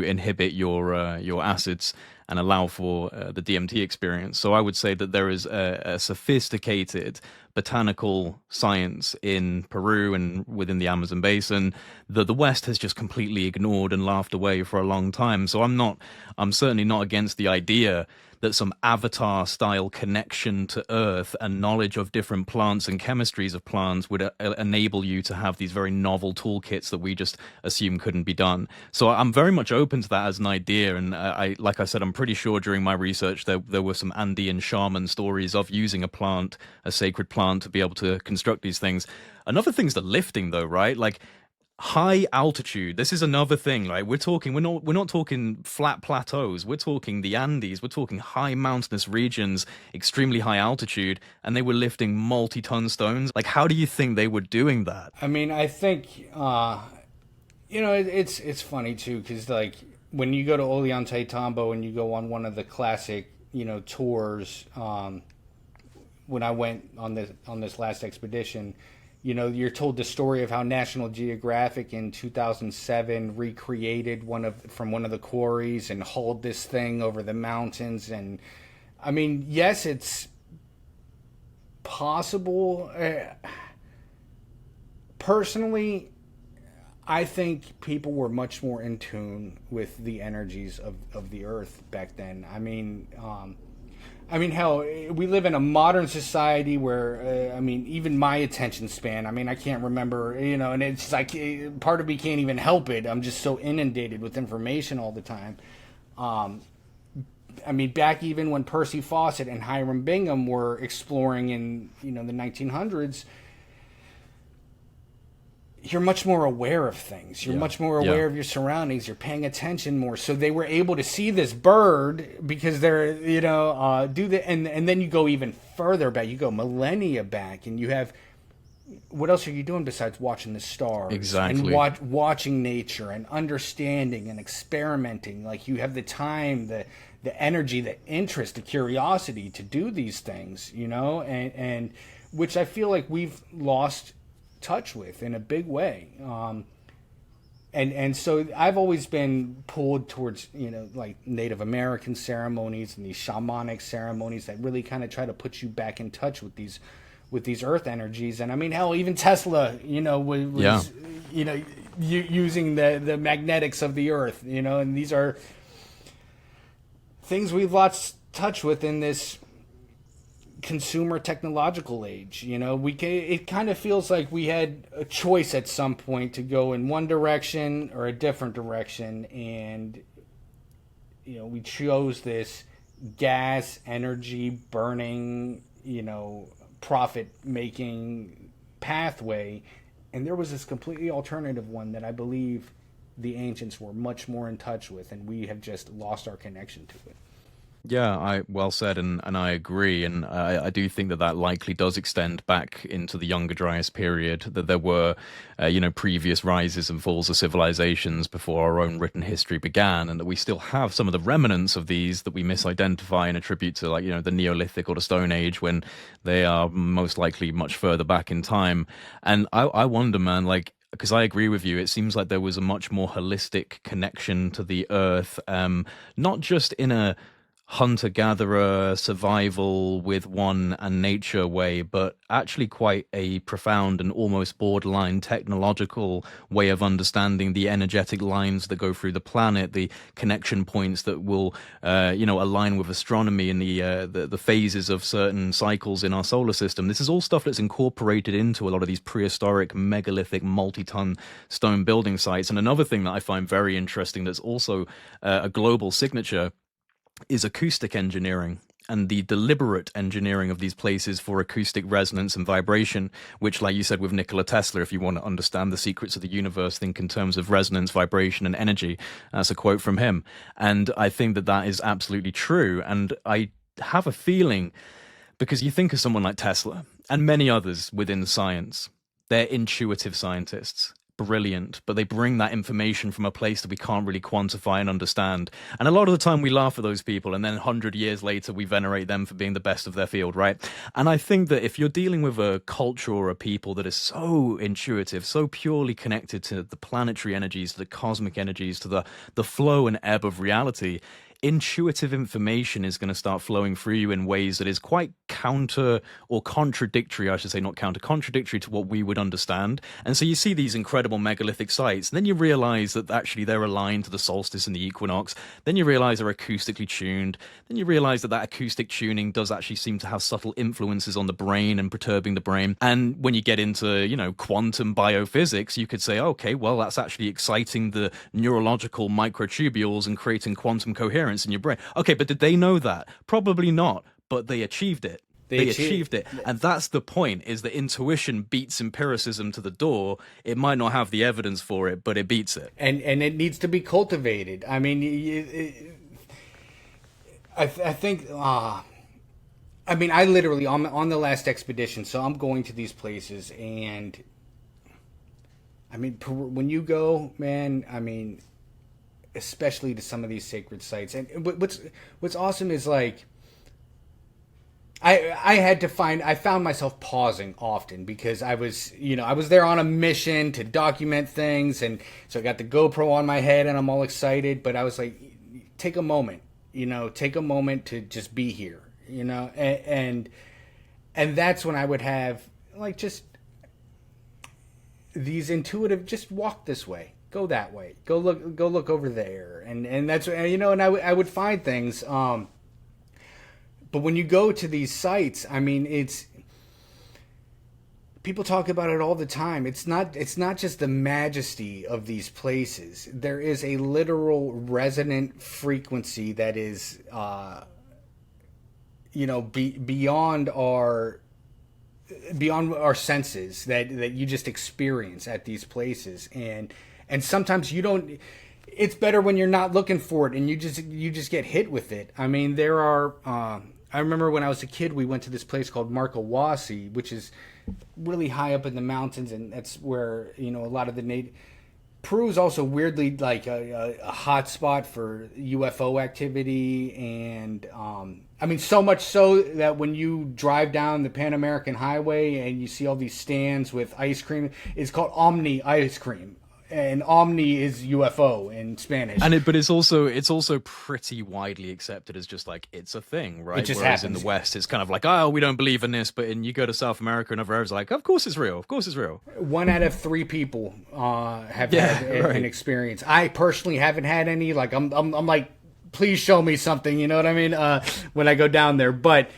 Speaker 2: inhibit your acids and allow for the DMT experience. So I would say that there is a sophisticated botanical science in Peru and within the Amazon basin that the West has just completely ignored and laughed away for a long time. So I'm certainly not against the idea that some avatar style connection to earth and knowledge of different plants and chemistries of plants would enable you to have these very novel toolkits that we just assume couldn't be done. So I'm very much open to that as an idea. And like I said, I'm pretty sure during my research there were some Andean shaman stories of using a sacred plant to be able to construct these things. Another thing's the lifting though, right? Like high altitude. This is another thing. Like we're not talking flat plateaus. We're talking the Andes. We're talking high mountainous regions, extremely high altitude, and they were lifting multi-ton stones. Like, how do you think they were doing that?
Speaker 1: I mean, I think you know, it's funny too, because like when you go to Ollantaytambo and you go on one of the classic, you know, tours, when I went on this last expedition, you know, you're told the story of how National Geographic in 2007 recreated one of the quarries and hauled this thing over the mountains. And I mean, yes, it's possible. Personally, I think people were much more in tune with the energies of the earth back then. I mean, hell, we live in a modern society where, even my attention span, I can't remember, you know, and it's like part of me can't even help it. I'm just so inundated with information all the time. Back even when Percy Fawcett and Hiram Bingham were exploring in, you know, the 1900s, you're much more aware of things. You're much more aware of your surroundings. You're paying attention more. So they were able to see this bird because they're, you know, and then you go even further back. You go millennia back, and you have what else are you doing besides watching the stars
Speaker 2: Exactly.
Speaker 1: and watching nature and understanding and experimenting? Like, you have the time, the energy, the interest, the curiosity to do these things, and which I feel like we've lost touch with in a big way. And so I've always been pulled towards, like Native American ceremonies and these shamanic ceremonies that really kind of try to put you back in touch with these earth energies. And I mean, hell, even Tesla, was using the magnetics of the earth, and these are things we've lost touch with in this consumer technological age. It kind of feels like we had a choice at some point to go in one direction or a different direction, and we chose this gas energy burning, profit making pathway, and there was this completely alternative one that I believe the ancients were much more in touch with, and we have just lost our connection to it.
Speaker 2: Yeah, well said, and I agree, and I do think that likely does extend back into the Younger Dryas period. That there were, previous rises and falls of civilizations before our own written history began, and that we still have some of the remnants of these that we misidentify and attribute to, like, the Neolithic or the Stone Age, when they are most likely much further back in time. And I wonder, man, like, because I agree with you, it seems like there was a much more holistic connection to the earth, not just in a hunter-gatherer survival with one and nature way, but actually quite a profound and almost borderline technological way of understanding the energetic lines that go through the planet, the connection points that will align with astronomy and the phases of certain cycles in our solar system. This is all stuff that's incorporated into a lot of these prehistoric megalithic multi-ton stone building sites. And another thing that I find very interesting that's also a global signature is acoustic engineering and the deliberate engineering of these places for acoustic resonance and vibration, which, like you said with Nikola Tesla, if you want to understand the secrets of the universe, think in terms of resonance, vibration, and energy. That's a quote from him. And I think that is absolutely true. And I have a feeling, because you think of someone like Tesla and many others within science, they're intuitive scientists. Brilliant, but they bring that information from a place that we can't really quantify and understand. And a lot of the time we laugh at those people, and then 100 years later we venerate them for being the best of their field, right? And I think that if you're dealing with a culture or a people that is so intuitive, so purely connected to the planetary energies, to the cosmic energies, to the flow and ebb of reality, intuitive information is going to start flowing through you in ways that is quite counter or contradictory, I should say, not counter, contradictory to what we would understand. And so you see these incredible megalithic sites, and then you realize that actually they're aligned to the solstice and the equinox. Then you realize they're acoustically tuned. Then you realize that acoustic tuning does actually seem to have subtle influences on the brain and perturbing the brain. And when you get into, quantum biophysics, you could say, okay, well, that's actually exciting the neurological microtubules and creating quantum coherence in your brain. Okay, but did they know that? Probably not, but they achieved it. They achieved it. And that's the point, is that intuition beats empiricism to the door. It might not have the evidence for it, but it beats it.
Speaker 1: And it needs to be cultivated. I mean, I think, I literally, on the last expedition, so I'm going to these places, and when you go, man, especially to some of these sacred sites. And what's awesome is, like, I found myself pausing often because I was there on a mission to document things, and so I got the GoPro on my head and I'm all excited, but I was like, take a moment to just be here, and that's when I would have, like, just these intuitive, just walk this way, go that way, go look over there, and that's, and I would find things. But when you go to these sites, it's, people talk about it all the time. It's not just the majesty of these places. There is a literal resonant frequency that is, beyond our senses that you just experience at these places, and sometimes you don't. It's better when you're not looking for it and you just get hit with it. There are. I remember when I was a kid, we went to this place called Markawasi, which is really high up in the mountains, and that's where a lot of the native. Peru is also weirdly like a hot spot for UFO activity, and I mean, so much so that when you drive down the Pan American Highway and you see all these stands with ice cream, it's called Omni ice cream. And Omni is UFO in Spanish.
Speaker 2: But it's also pretty widely accepted as just like it's a thing, right?
Speaker 1: It just
Speaker 2: Whereas
Speaker 1: happens.
Speaker 2: in the West, it's kind of like, oh, we don't believe in this, but you go to South America and other areas, like, of course it's real, of course it's real.
Speaker 1: 1 out of 3 people have had
Speaker 2: right.
Speaker 1: an experience. I personally haven't had any. Like I'm like, please show me something. You know what I mean? When I go down there, but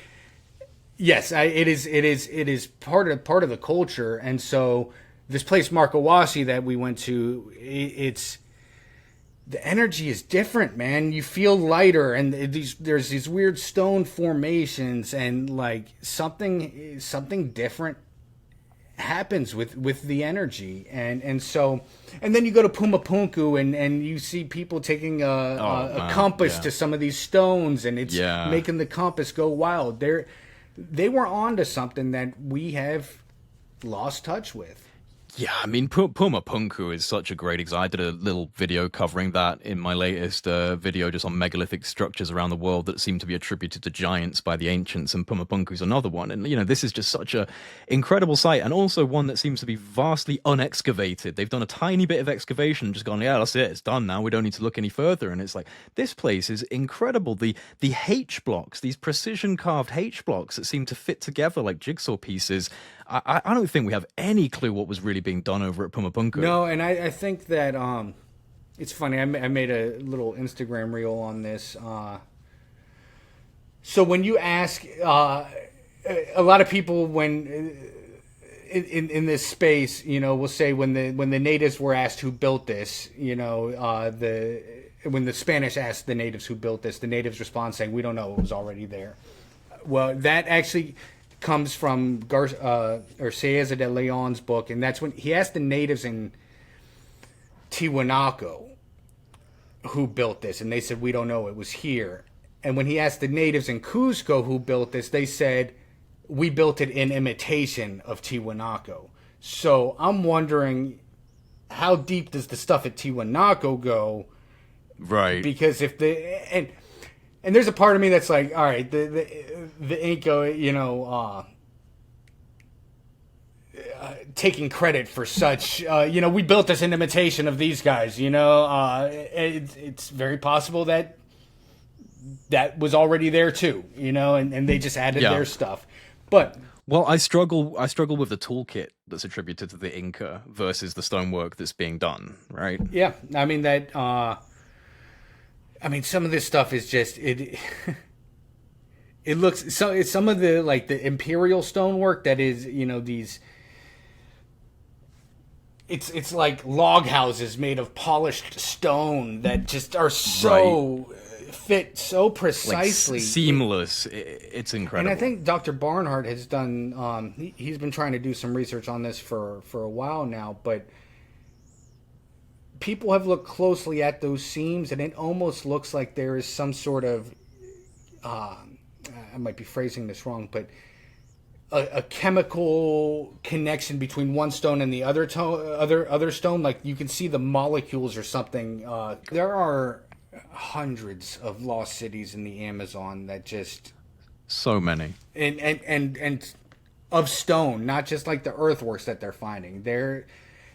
Speaker 1: yes, it is part of the culture, and so. This place, Markawasi, that we went to, it's the energy is different, man. You feel lighter, and there's these weird stone formations, and like something different happens with the energy, and then you go to Pumapunku, and you see people taking a compass to some of these stones, and it's making the compass go wild. They were onto something that we have lost touch with.
Speaker 2: Yeah, I mean, Pumapunku is such a great example. I did a little video covering that in my latest video just on megalithic structures around the world that seem to be attributed to giants by the ancients, and Pumapunku is another one. And, this is just such a incredible site, and also one that seems to be vastly unexcavated. They've done a tiny bit of excavation and just gone, yeah, that's it, it's done now, we don't need to look any further. And it's like, this place is incredible. The H blocks, these precision carved H blocks that seem to fit together like jigsaw pieces. I don't think we have any clue what was really being done over at Pumapunku.
Speaker 1: No, and I think that it's funny. I made a little Instagram reel on this. So when you ask a lot of people when in this space, will say when the natives were asked who built this, when the Spanish asked the natives who built this, the natives respond saying, we don't know, it was already there. Well, that actually comes from Cieza de Leon's book, and that's when he asked the natives in Tiwanaku who built this, and they said, we don't know, it was here. And when he asked the natives in Cusco who built this, they said, we built it in imitation of Tiwanaku. So I'm wondering, how deep does the stuff at Tiwanaku go?
Speaker 2: Right.
Speaker 1: Because if and there's a part of me that's like, all right, the Inca, taking credit for such, we built this in imitation of these guys, it's very possible that was already there too, and they just added their stuff. But
Speaker 2: well, I struggle with the toolkit that's attributed to the Inca versus the stonework that's being done, right?
Speaker 1: Yeah, I mean that. Some of this stuff is just it. It looks so. It's some of the the imperial stonework that is these. It's like log houses made of polished stone that just are so fit so precisely,
Speaker 2: seamless. It's incredible.
Speaker 1: And I think Dr. Barnhart has done. He's been trying to do some research on this for a while now, but. People have looked closely at those seams, and it almost looks like there is some sort of, I might be phrasing this wrong, but a chemical connection between one stone and the other stone. Like you can see the molecules or something. There are hundreds of lost cities in the Amazon that just
Speaker 2: so many
Speaker 1: and of stone, not just like the earthworks that they're finding.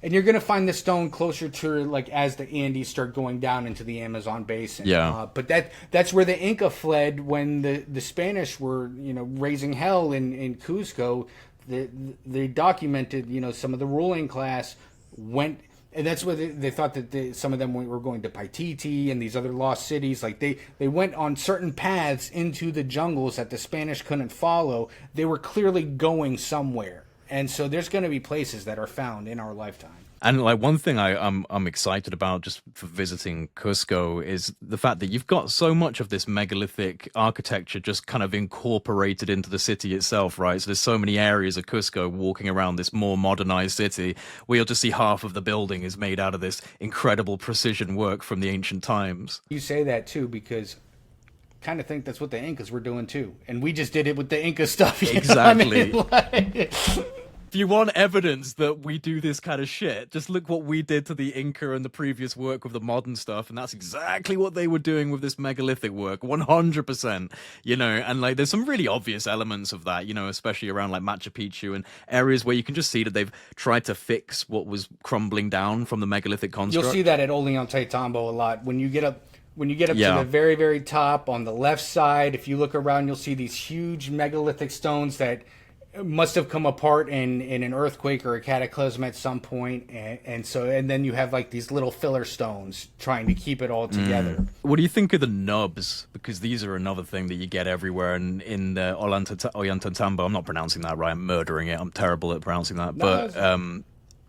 Speaker 1: And you're going to find the stone closer to as the Andes start going down into the Amazon basin.
Speaker 2: Yeah.
Speaker 1: But that's where the Inca fled when the Spanish were, raising hell in Cusco. They documented, some of the ruling class went, and that's where they thought that some of them were going to Paititi and these other lost cities. They went on certain paths into the jungles that the Spanish couldn't follow. They were clearly going somewhere. And so there's going to be places that are found in our lifetime.
Speaker 2: And one thing I'm excited about just for visiting Cusco is the fact that you've got so much of this megalithic architecture just kind of incorporated into the city itself, right? So there's so many areas of Cusco walking around this more modernized city where you'll just see half of the building is made out of this incredible precision work from the ancient times.
Speaker 1: You say that too because kind of think that's what the Incas were doing too, and we just did it with the Inca stuff.
Speaker 2: Exactly. if you want evidence that we do this kind of shit, just look what we did to the Inca and the previous work with the modern stuff, and that's exactly what they were doing with this megalithic work, 100%. You know, and like there's some really obvious elements of that, you know, especially around like Machu Picchu and areas where you can just see that they've tried to fix what was crumbling down from the megalithic construct.
Speaker 1: You'll see that at Ollantaytambo Tambo a lot. When you get up to the very, very top on the left side, if you look around, you'll see these huge megalithic stones that must have come apart in an earthquake or a cataclysm at some point, and then you have like these little filler stones trying to keep it all together.
Speaker 2: What do you think of the nubs? Because these are another thing that you get everywhere in the Ollantaytambo. I'm not pronouncing that right. I'm murdering it. I'm terrible at pronouncing that.
Speaker 1: No,
Speaker 2: but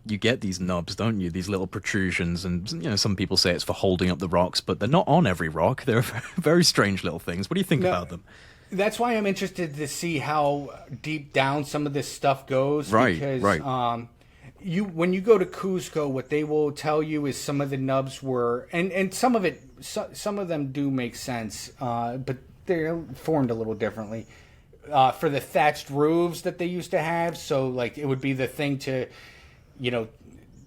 Speaker 2: you get these nubs, don't you? These little protrusions, and you know, some people say it's for holding up the rocks, but they're not on every rock. They're very strange little things. What do you think about them?
Speaker 1: That's why I'm interested to see how deep down some of this stuff goes. Because, when you go to Cusco, what they will tell you is some of the nubs were, and some of them do make sense, but they're formed a little differently. For the thatched roofs that they used to have, so like it would be the thing to, you know,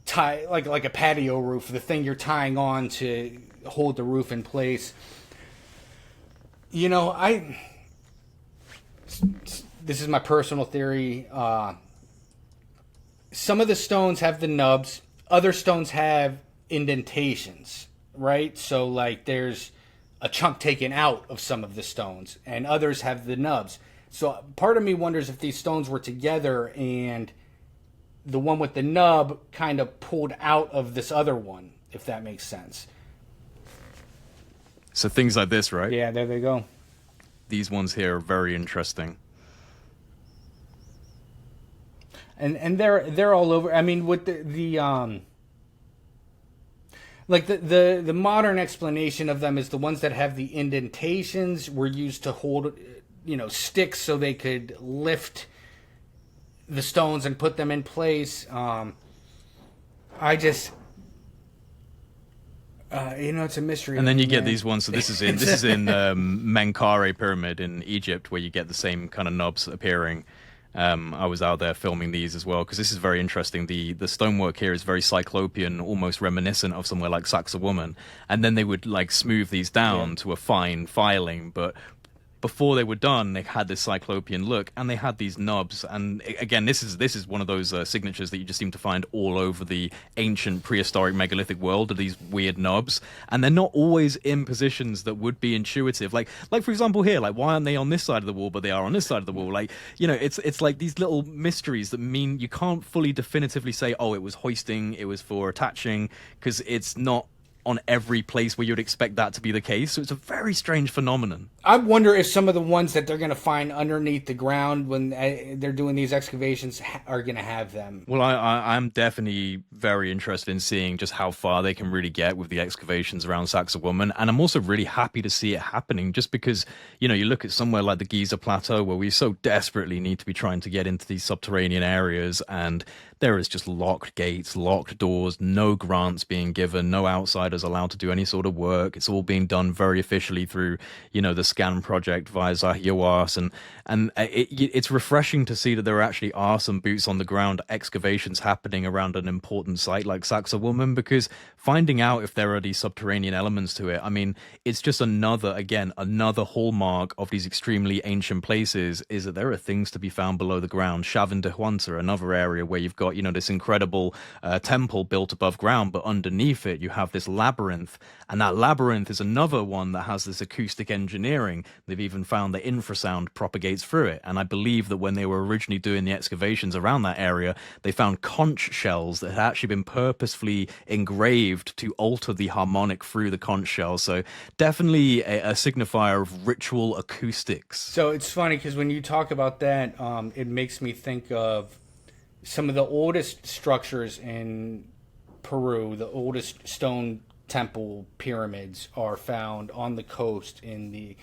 Speaker 1: tie like a patio roof, the thing you're tying on to hold the roof in place. You know, this is my personal theory. Some of the stones have the nubs. Other stones have indentations, right? So, like, there's a chunk taken out of some of the stones, and others have the nubs. So, part of me wonders if these stones were together and the one with the nub kind of pulled out of this other one, if that makes sense.
Speaker 2: So, things like this, right?
Speaker 1: Yeah, there they go.
Speaker 2: These ones here are very interesting.
Speaker 1: And they're all over. I mean, with the modern explanation of them is the ones that have the indentations were used to hold, you know, sticks so they could lift the stones and put them in place. It's a mystery.
Speaker 2: And then you get these ones. So this is in Menkaure Pyramid in Egypt, where you get the same kind of nubs appearing. I was out there filming these as well because this is very interesting. The stonework here is very cyclopean, almost reminiscent of somewhere like Sacsayhuaman. And then they would like smooth these down to a fine filing, but before they were done, they had this cyclopean look, and they had these nubs. And again, this is one of those signatures that you just seem to find all over the ancient prehistoric megalithic world, of these weird nubs. And they're not always in positions that would be intuitive. Like for example here, like why aren't they on this side of the wall, but they are on this side of the wall? Like, you know, it's like these little mysteries that mean you can't fully definitively say, oh, it was hoisting, it was for attaching, because it's not on every place where you'd expect that to be the case. So it's a very strange phenomenon.
Speaker 1: I wonder if some of the ones that they're going to find underneath the ground when they're doing these excavations are going to have them.
Speaker 2: Well, I'm definitely very interested in seeing just how far they can really get with the excavations around Sacsayhuaman. And I'm also really happy to see it happening just because, you know, you look at somewhere like the Giza Plateau where we so desperately need to be trying to get into these subterranean areas, and there is just locked gates, locked doors, no grants being given, no outsiders allowed to do any sort of work. It's all being done very officially through, you know, the SCAN project via Zahiawas. And it's refreshing to see that there actually are some boots on the ground excavations happening around an important site like Sacsayhuaman, because finding out if there are these subterranean elements to it, I mean, it's just another hallmark of these extremely ancient places is that there are things to be found below the ground. Chavin de Huanta, another area where you've got, you know, this incredible temple built above ground, but underneath it you have this labyrinth, and that labyrinth is another one that has this acoustic engineering. They've even found that infrasound propagates through it, and I believe that when they were originally doing the excavations around that area, they found conch shells that had actually been purposefully engraved to alter the harmonic through the conch shells. So definitely a signifier of ritual acoustics.
Speaker 1: So it's funny because when you talk about that, it makes me think of some of the oldest structures in Peru. The oldest stone temple pyramids are found on the coast in the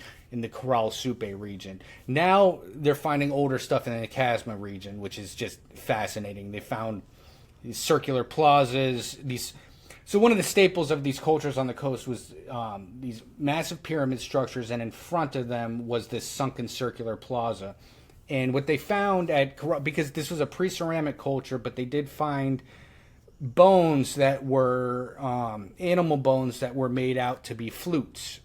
Speaker 1: Corral Supe region. Now they're finding older stuff in the Casma region, which is just fascinating. They found these circular plazas. So one of the staples of these cultures on the coast was these massive pyramid structures, and in front of them was this sunken circular plaza. And what they found because this was a pre-ceramic culture, but they did find bones that were animal bones that were made out to be flutes.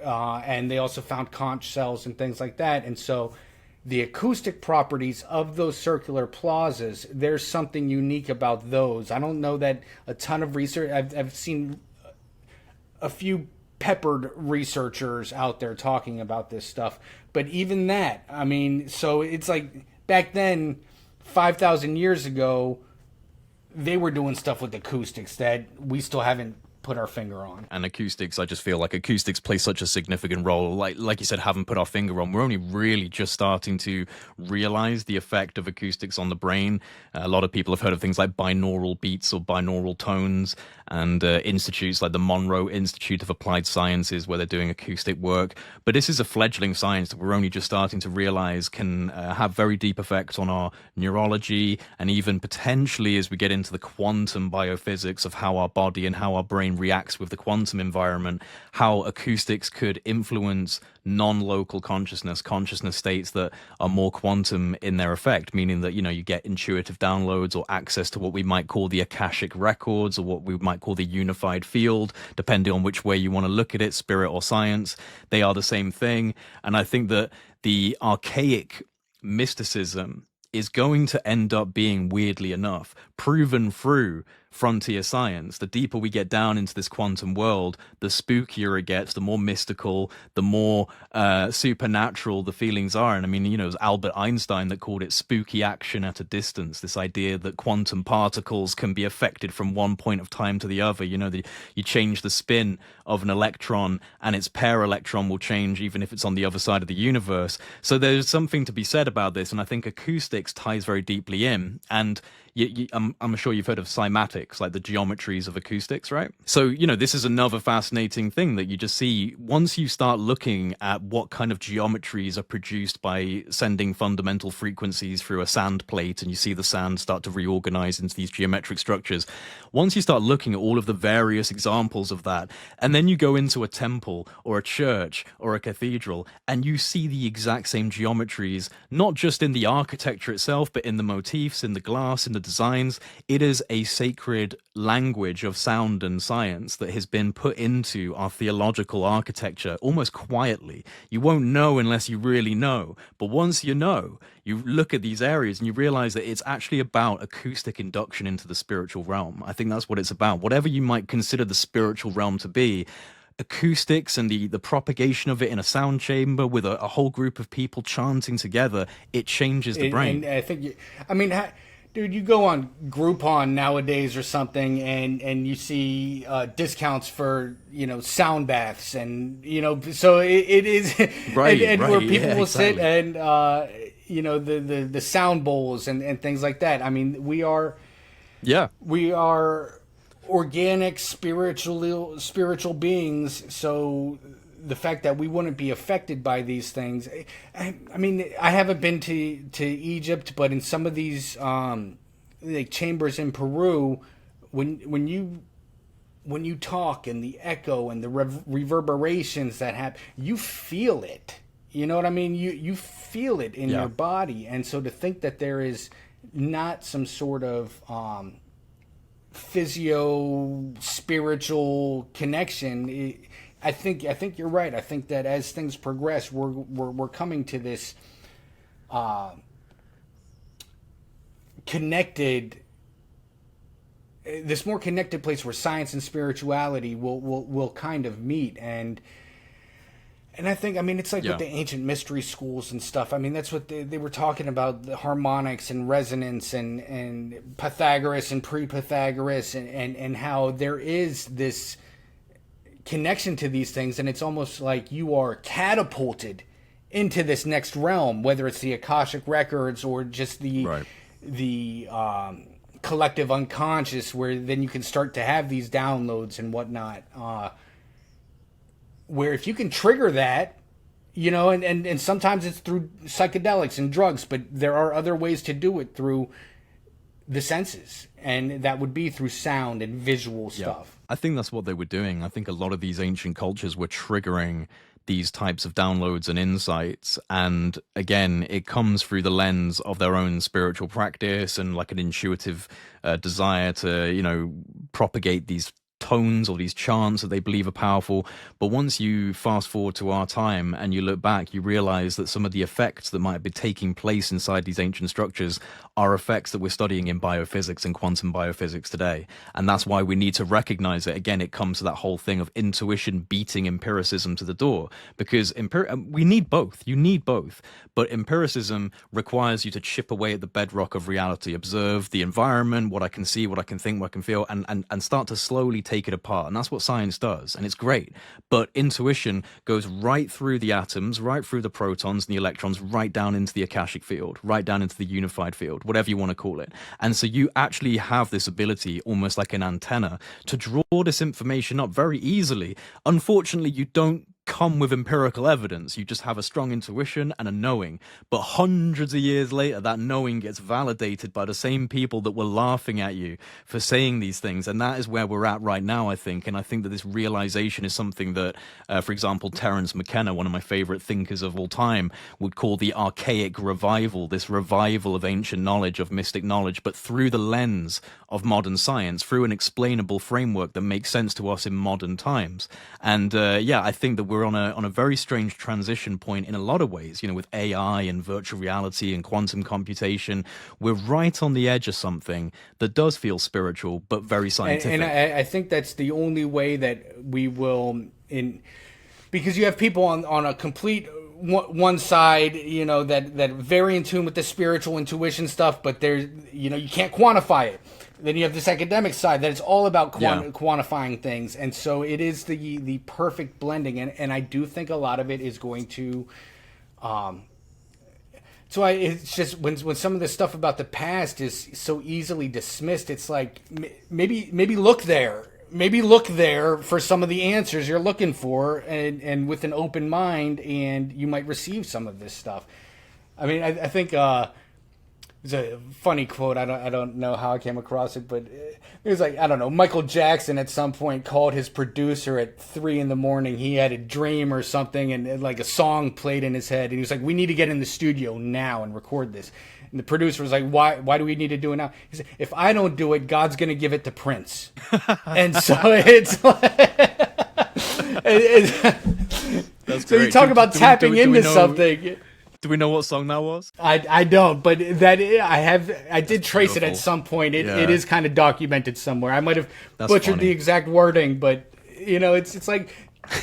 Speaker 1: And they also found conch shells and things like that. And so the acoustic properties of those circular plazas, there's something unique about those. I don't know that a ton of research, I've seen a few peppered researchers out there talking about this stuff. But even that, I mean, so it's like back then, 5,000 years ago, they were doing stuff with acoustics that we still haven't put our finger on.
Speaker 2: And acoustics, I just feel like acoustics play such a significant role. Like you said, haven't put our finger on. We're only really just starting to realize the effect of acoustics on the brain. A lot of people have heard of things like binaural beats or binaural tones, and institutes like the Monroe Institute of Applied Sciences where they're doing acoustic work. But this is a fledgling science that we're only just starting to realize can have very deep effects on our neurology, and even potentially as we get into the quantum biophysics of how our body and how our brain reacts with the quantum environment, how acoustics could influence non-local consciousness states that are more quantum in their effect, meaning that, you know, you get intuitive downloads or access to what we might call the Akashic records, or what we might call the unified field, depending on which way you want to look at it, spirit or science. They are the same thing. And I think that the archaic mysticism is going to end up being, weirdly enough, proven through frontier science. The deeper we get down into this quantum world, the spookier it gets, the more mystical, the more supernatural the feelings are. And I mean, you know, it was Albert Einstein that called it spooky action at a distance, this idea that quantum particles can be affected from one point of time to the other. You know, you change the spin of an electron and its pair electron will change even if it's on the other side of the universe. So there's something to be said about this, and I think acoustics ties very deeply in. And I'm sure you've heard of cymatics, like the geometries of acoustics, right? So, you know, this is another fascinating thing that you just see once you start looking at what kind of geometries are produced by sending fundamental frequencies through a sand plate, and you see the sand start to reorganize into these geometric structures. Once you start looking at all of the various examples of that, and then you go into a temple or a church or a cathedral, and you see the exact same geometries, not just in the architecture itself, but in the motifs, in the glass, in the designs. It is a sacred language of sound and science that has been put into our theological architecture almost quietly. You won't know unless you really know. But once you know, you look at these areas and you realize that it's actually about acoustic induction into the spiritual realm. I think that's what it's about. Whatever you might consider the spiritual realm to be, acoustics and the propagation of it in a sound chamber with a whole group of people chanting together, it changes the brain.
Speaker 1: And I think, dude, you go on Groupon nowadays or something, and you see discounts for, you know, sound baths, and, you know, so it is
Speaker 2: right,
Speaker 1: and
Speaker 2: right,
Speaker 1: where people will
Speaker 2: exactly.
Speaker 1: sit and you know, the sound bowls and things like that. I mean, we are organic spiritual beings, so the fact that we wouldn't be affected by these things. I mean, I haven't been to Egypt, but in some of these like chambers in Peru, when you talk and the echo and the reverberations that happen, you feel it. You know what I mean? You feel it in your body. And so to think that there is not some sort of physio spiritual connection, I think you're right. I think that as things progress, we're coming to this this more connected place where science and spirituality will kind of meet. And I think, I mean, it's like with the ancient mystery schools and stuff. I mean, that's what they were talking about, the harmonics and resonance and Pythagoras and pre-Pythagoras and how there is this connection to these things, and it's almost like you are catapulted into this next realm, whether it's the Akashic records or just the collective unconscious, where then you can start to have these downloads and whatnot. Where if you can trigger that, you know, and sometimes it's through psychedelics and drugs, but there are other ways to do it through the senses, and that would be through sound and visual stuff.
Speaker 2: I think that's what they were doing. I think a lot of these ancient cultures were triggering these types of downloads and insights. And again, it comes through the lens of their own spiritual practice and like an intuitive desire to, you know, propagate these tones or these chants that they believe are powerful. But once you fast forward to our time and you look back, you realize that some of the effects that might be taking place inside these ancient structures are effects that we're studying in biophysics and quantum biophysics today. And that's why we need to recognize it. Again, it comes to that whole thing of intuition beating empiricism to the door, because we need both. You need both. But empiricism requires you to chip away at the bedrock of reality, observe the environment, what I can see, what I can think, what I can feel, and start to slowly take it apart. And that's what science does. And it's great. But intuition goes right through the atoms, right through the protons and the electrons, right down into the Akashic field, right down into the unified field, whatever you want to call it. And so you actually have this ability, almost like an antenna, to draw this information up very easily. Unfortunately, you don't come with empirical evidence. You just have a strong intuition and a knowing. But hundreds of years later, that knowing gets validated by the same people that were laughing at you for saying these things. And that is where we're at right now, I think. And I think that this realization is something that, for example, Terence McKenna, one of my favorite thinkers of all time, would call the archaic revival, this revival of ancient knowledge, of mystic knowledge, but through the lens of modern science, through an explainable framework that makes sense to us in modern times. And yeah, I think that we're on a very strange transition point in a lot of ways, you know, with AI and virtual reality and quantum computation. We're right on the edge of something that does feel spiritual, but very scientific.
Speaker 1: And I think that's the only way that we will, because you have people on a complete one side, you know, that very in tune with the spiritual intuition stuff, but there's, you know, you can't quantify it. Then you have this academic side that it's all about quantifying things. And so it is the perfect blending. And I do think a lot of it is going to, it's just when some of the stuff about the past is so easily dismissed, it's like, maybe look there. Maybe look there for some of the answers you're looking for, and with an open mind, and you might receive some of this stuff. I mean, I think it's a funny quote. I don't know how I came across it, but it was like, I don't know, Michael Jackson at some point called his producer at 3 a.m. He had a dream or something, and like a song played in his head, and he was like, "We need to get in the studio now and record this." And the producer was like, "Why do we need to do it now?" He said, "If I don't do it, God's gonna give it to Prince." And so it's like,
Speaker 2: That's
Speaker 1: so
Speaker 2: great.
Speaker 1: you talk about tapping into something.
Speaker 2: Do we know what song that was?
Speaker 1: I don't, but I did trace it at some point. It is kind of documented somewhere. I might have butchered the exact wording, but you know, it's like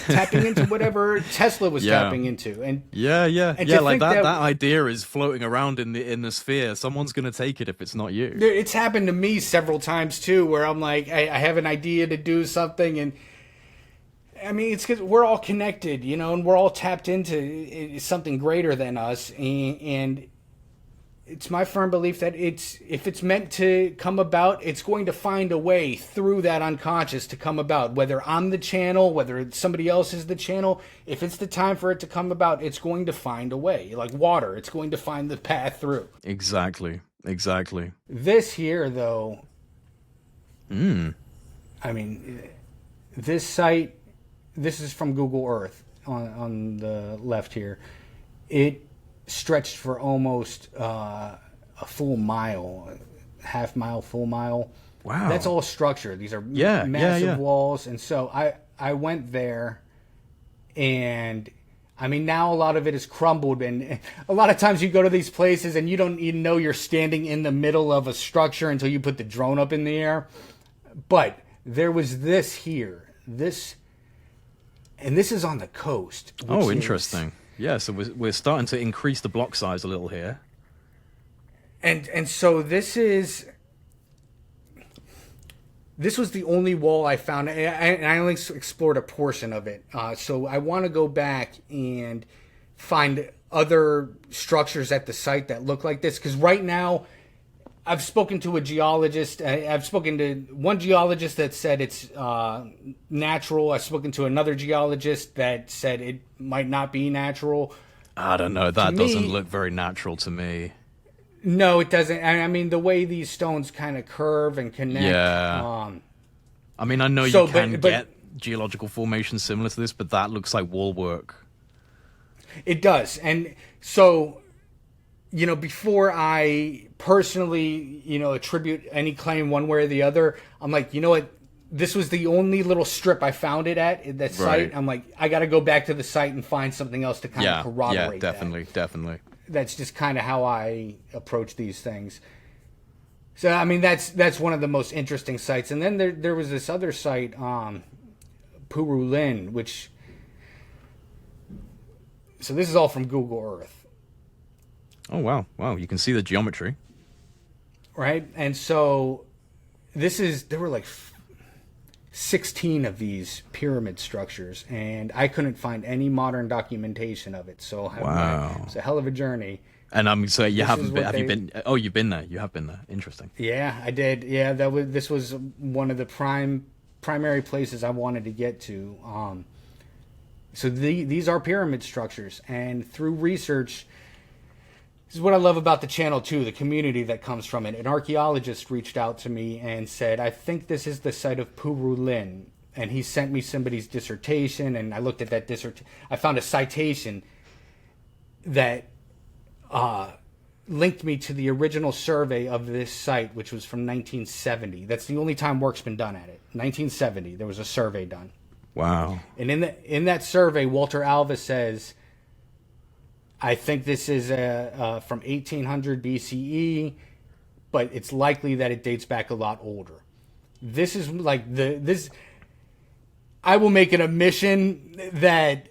Speaker 1: tapping into whatever Tesla was tapping into. And
Speaker 2: like that idea is floating around in the sphere. Someone's gonna take it if it's not you.
Speaker 1: It's happened to me several times too, where I'm like, I have an idea to do something, and I mean, it's because we're all connected, you know, and we're all tapped into something greater than us. And it's my firm belief that if it's meant to come about, it's going to find a way through that unconscious to come about. Whether I'm the channel, whether somebody else is the channel, if it's the time for it to come about, it's going to find a way. Like water, it's going to find the path through.
Speaker 2: Exactly.
Speaker 1: This here, though,
Speaker 2: I
Speaker 1: mean, this site. This is from Google Earth on the left here. It stretched for almost a full mile, half mile, full mile.
Speaker 2: Wow.
Speaker 1: That's all structure. These are massive walls. And so I went there, and I mean, now a lot of it is crumbled. And a lot of times you go to these places and you don't even know you're standing in the middle of a structure until you put the drone up in the air. But there was this here. And this is on the coast.
Speaker 2: Oh, interesting. Yeah, so we're starting to increase the block size a little here.
Speaker 1: And so this was the only wall I found, and I only explored a portion of it. So I want to go back and find other structures at the site that look like this, because right now I've spoken to a geologist. I've spoken to one geologist that said it's natural. I've spoken to another geologist that said it might not be natural.
Speaker 2: I don't know. That doesn't look very natural to me.
Speaker 1: No, it doesn't. I mean, the way these stones kind of curve and connect.
Speaker 2: Yeah. I mean, I know you can get geological formations similar to this, but that looks like wall work.
Speaker 1: It does. And so, before I personally, attribute any claim one way or the other, I'm like, you know what? This was the only little strip I found it at that site. I'm like, I got to go back to the site and find something else to kind of corroborate
Speaker 2: definitely.
Speaker 1: That's just kind of how I approach these things. So, I mean, that's one of the most interesting sites. And then there was this other site, Peru, which... So this is all from Google Earth.
Speaker 2: Oh, wow. Wow, you can see the geometry.
Speaker 1: Right? And so there were like 16 of these pyramid structures, and I couldn't find any modern documentation of it. So
Speaker 2: wow.
Speaker 1: It's a hell of a journey.
Speaker 2: And so you haven't been, have you been? Oh, you've been there. You have been there. Interesting.
Speaker 1: Yeah, I did. Yeah, this was one of the primary places I wanted to get to. So these are pyramid structures, and through research, this is what I love about the channel too, the community that comes from it. An archaeologist reached out to me and said, I think this is the site of Peru, and he sent me somebody's dissertation, and I looked at that dissertation. I found a citation that linked me to the original survey of this site, which was from 1970. That's the only time work's been done at it. 1970, there was a survey done.
Speaker 2: Wow.
Speaker 1: And in that survey, Walter Alva says, I think this is from 1800 BCE, but it's likely that it dates back a lot older. This is like I will make it a mission that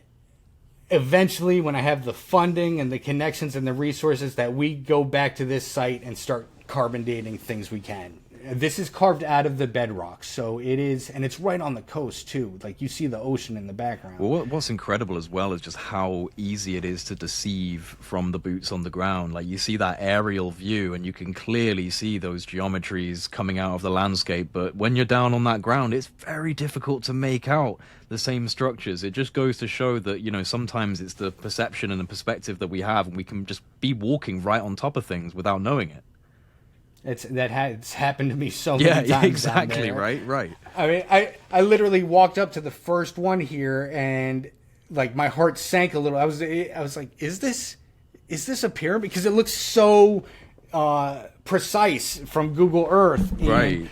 Speaker 1: eventually, when I have the funding and the connections and the resources, that we go back to this site and start carbon dating things we can. This is carved out of the bedrock, so it is, and it's right on the coast too. Like, you see the ocean in the background.
Speaker 2: Well, what's incredible as well is just how easy it is to deceive from the boots on the ground. Like, you see that aerial view, and you can clearly see those geometries coming out of the landscape. But when you're down on that ground, it's very difficult to make out the same structures. It just goes to show that, sometimes it's the perception and the perspective that we have, and we can just be walking right on top of things without knowing it.
Speaker 1: It's happened to me so many times.
Speaker 2: Yeah, exactly. Right.
Speaker 1: I mean, I literally walked up to the first one here, and like my heart sank a little. I was like, is this a pyramid? Because it looks so precise from Google Earth. And
Speaker 2: right.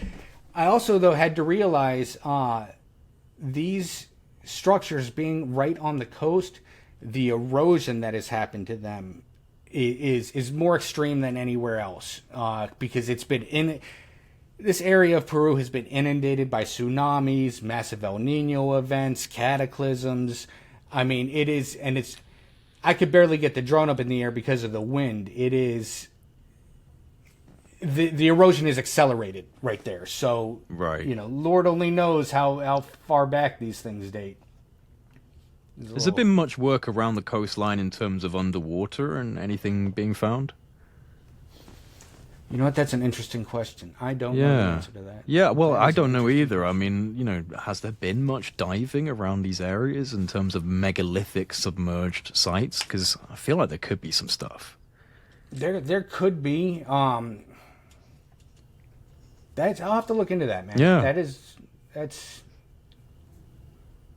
Speaker 1: I also though had to realize these structures being right on the coast, the erosion that has happened to them is more extreme than anywhere else, because it's been this area of Peru has been inundated by tsunamis, massive El Nino events, cataclysms. I mean, it is, and it's, I could barely get the drone up in the air because of the wind. It is, the erosion is accelerated right there. So,
Speaker 2: right.
Speaker 1: Lord only knows how far back these things date.
Speaker 2: Has there been much work around the coastline in terms of underwater and anything being found?
Speaker 1: You know what? That's an interesting question. I don't know the answer to that.
Speaker 2: Yeah, well, I don't know either. I mean, has there been much diving around these areas in terms of megalithic submerged sites? Because I feel like there could be some stuff.
Speaker 1: There could be. I'll have to look into that, man.
Speaker 2: Yeah.
Speaker 1: That's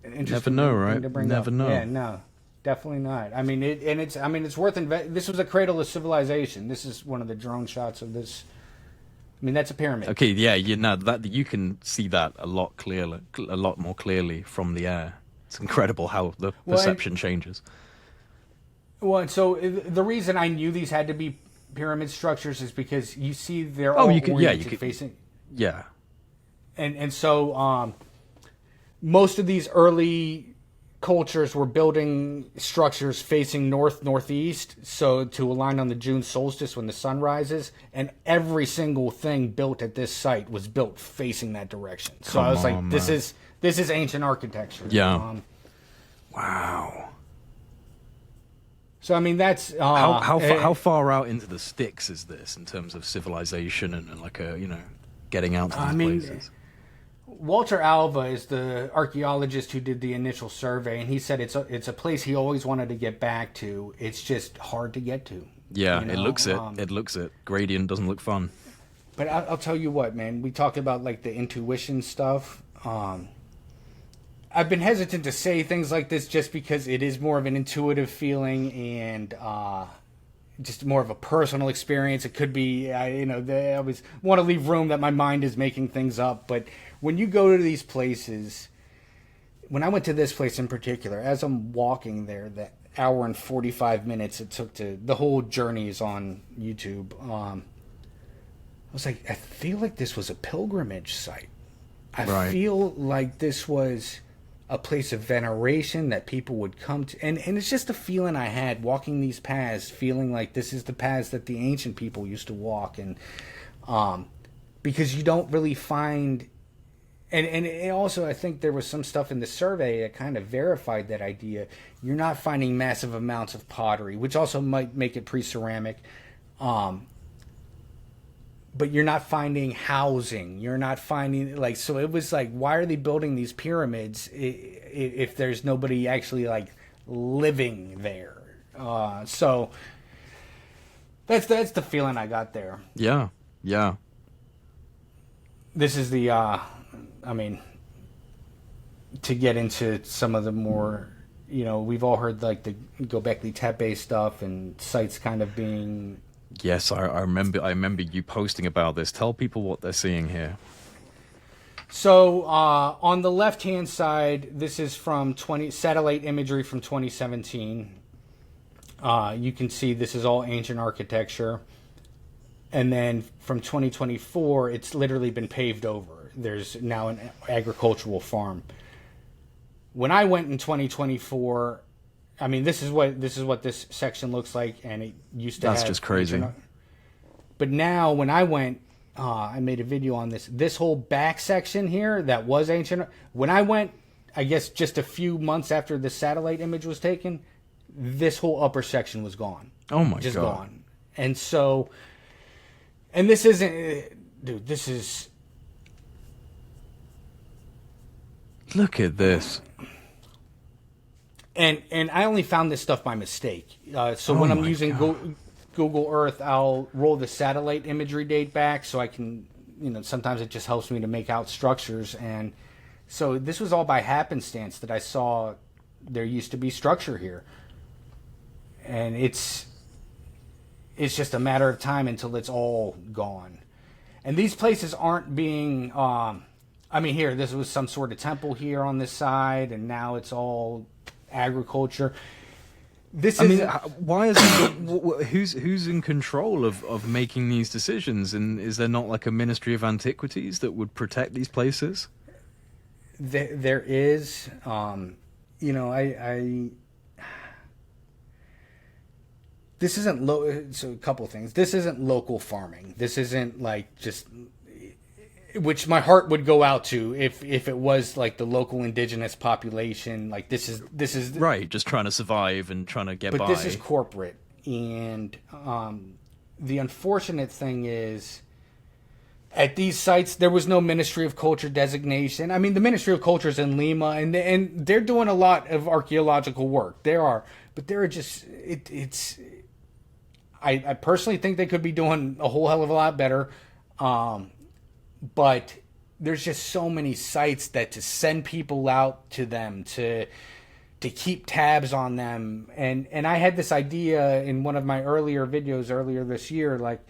Speaker 1: an interesting
Speaker 2: Never know,
Speaker 1: thing
Speaker 2: right?
Speaker 1: to bring
Speaker 2: Never
Speaker 1: up.
Speaker 2: know.
Speaker 1: Yeah, no, definitely not. I mean, it's worth this was a cradle of civilization. This is one of the drone shots of this. I mean, that's a pyramid.
Speaker 2: Okay, yeah, that you can see that a lot more clearly from the air. It's incredible how the perception changes.
Speaker 1: Well, and so the reason I knew these had to be pyramid structures is because you see they're all oriented facing.
Speaker 2: Yeah.
Speaker 1: And so most of these early cultures were building structures facing northeast, so to align on the June solstice when the sun rises, and every single thing built at this site was built facing that direction. So I was like, this is ancient architecture.
Speaker 2: Yeah. Wow.
Speaker 1: So I mean, that's
Speaker 2: how far out into the sticks is this in terms of civilization and like getting out to these places?
Speaker 1: Walter Alva is the archaeologist who did the initial survey, and he said it's a place he always wanted to get back to. It's just hard to get to.
Speaker 2: Yeah, it looks it. It looks it. Gradient doesn't look fun.
Speaker 1: But I'll tell you what, man. We talked about like the intuition stuff. I've been hesitant to say things like this just because it is more of an intuitive feeling and just more of a personal experience. It could be, I always want to leave room that my mind is making things up. But when you go to these places, when I went to this place in particular, as I'm walking there, that hour and 45 minutes it took to, the whole journey is on YouTube. I was like, I feel like this was a pilgrimage site. I feel like this was a place of veneration that people would come to. And it's just a feeling I had walking these paths, feeling like this is the paths that the ancient people used to walk. And because you don't really find... And also, I think there was some stuff in the survey that kind of verified that idea. You're not finding massive amounts of pottery, which also might make it pre-ceramic. But you're not finding housing. You're not finding, like, so it was like, why are they building these pyramids if there's nobody actually, like, living there? So that's the feeling I got there.
Speaker 2: Yeah, yeah.
Speaker 1: This is the, to get into some of the more, we've all heard, like, the Göbekli Tepe stuff and sites kind of being...
Speaker 2: Yes, I remember you posting about this. Tell people what they're seeing here.
Speaker 1: So on the left-hand side, this is from satellite imagery from 2017. You can see this is all ancient architecture. And then from 2024, it's literally been paved over. There's now an agricultural farm. When I went in 2024... this is what this section looks like, and it used to have...
Speaker 2: That's just crazy.
Speaker 1: But now, when I went, I made a video on this. This whole back section here that was ancient... When I went, I guess just a few months after the satellite image was taken, this whole upper section was gone.
Speaker 2: Oh my God.
Speaker 1: Just gone. And so... And this isn't... Dude, this is...
Speaker 2: Look at this.
Speaker 1: And I only found this stuff by mistake. So when I'm using Google Earth, I'll roll the satellite imagery date back so I can, sometimes it just helps me to make out structures. And so this was all by happenstance that I saw there used to be structure here. And it's just a matter of time until it's all gone. And these places aren't being... here, this was some sort of temple here on this side, and now it's all... agriculture.
Speaker 2: Why is it, who's in control of making these decisions, and is there not like a Ministry of Antiquities that would protect these places?
Speaker 1: There is. This isn't so a couple of things. This isn't local farming. This isn't like just... which my heart would go out to if it was like the local indigenous population. Like this is
Speaker 2: right, just trying to survive and trying to get by.
Speaker 1: But this is corporate, and the unfortunate thing is, at these sites there was no Ministry of Culture designation. The Ministry of Culture is in Lima, and they're doing a lot of archaeological work. But there are just it's. I personally think they could be doing a whole hell of a lot better. But there's just so many sites that to send people out to them, to keep tabs on them. And I had this idea in one of my earlier videos earlier this year, like,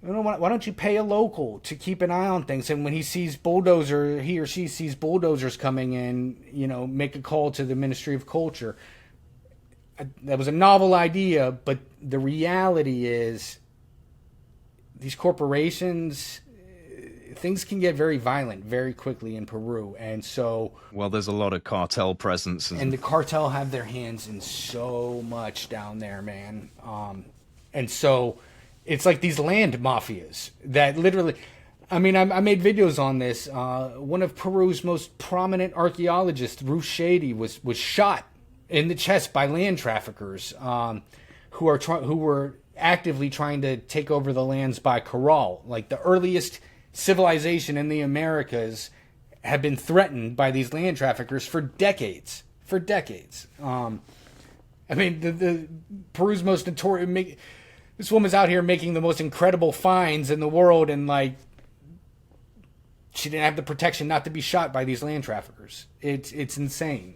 Speaker 1: why don't you pay a local to keep an eye on things? And when he or she sees bulldozers coming in, make a call to the Ministry of Culture. That was a novel idea, but the reality is these corporations... things can get very violent very quickly in Peru, and so...
Speaker 2: Well, there's a lot of cartel presence.
Speaker 1: And the cartel have their hands in so much down there, man. And so it's like these land mafias that literally... I made videos on this. One of Peru's most prominent archaeologists, Ruth Shady, was shot in the chest by land traffickers who were actively trying to take over the lands by corral. Like the earliest... civilization in the Americas have been threatened by these land traffickers for decades. The Peru's most notorious... This woman's out here making the most incredible finds in the world, and like she didn't have the protection not to be shot by these land traffickers. It's insane.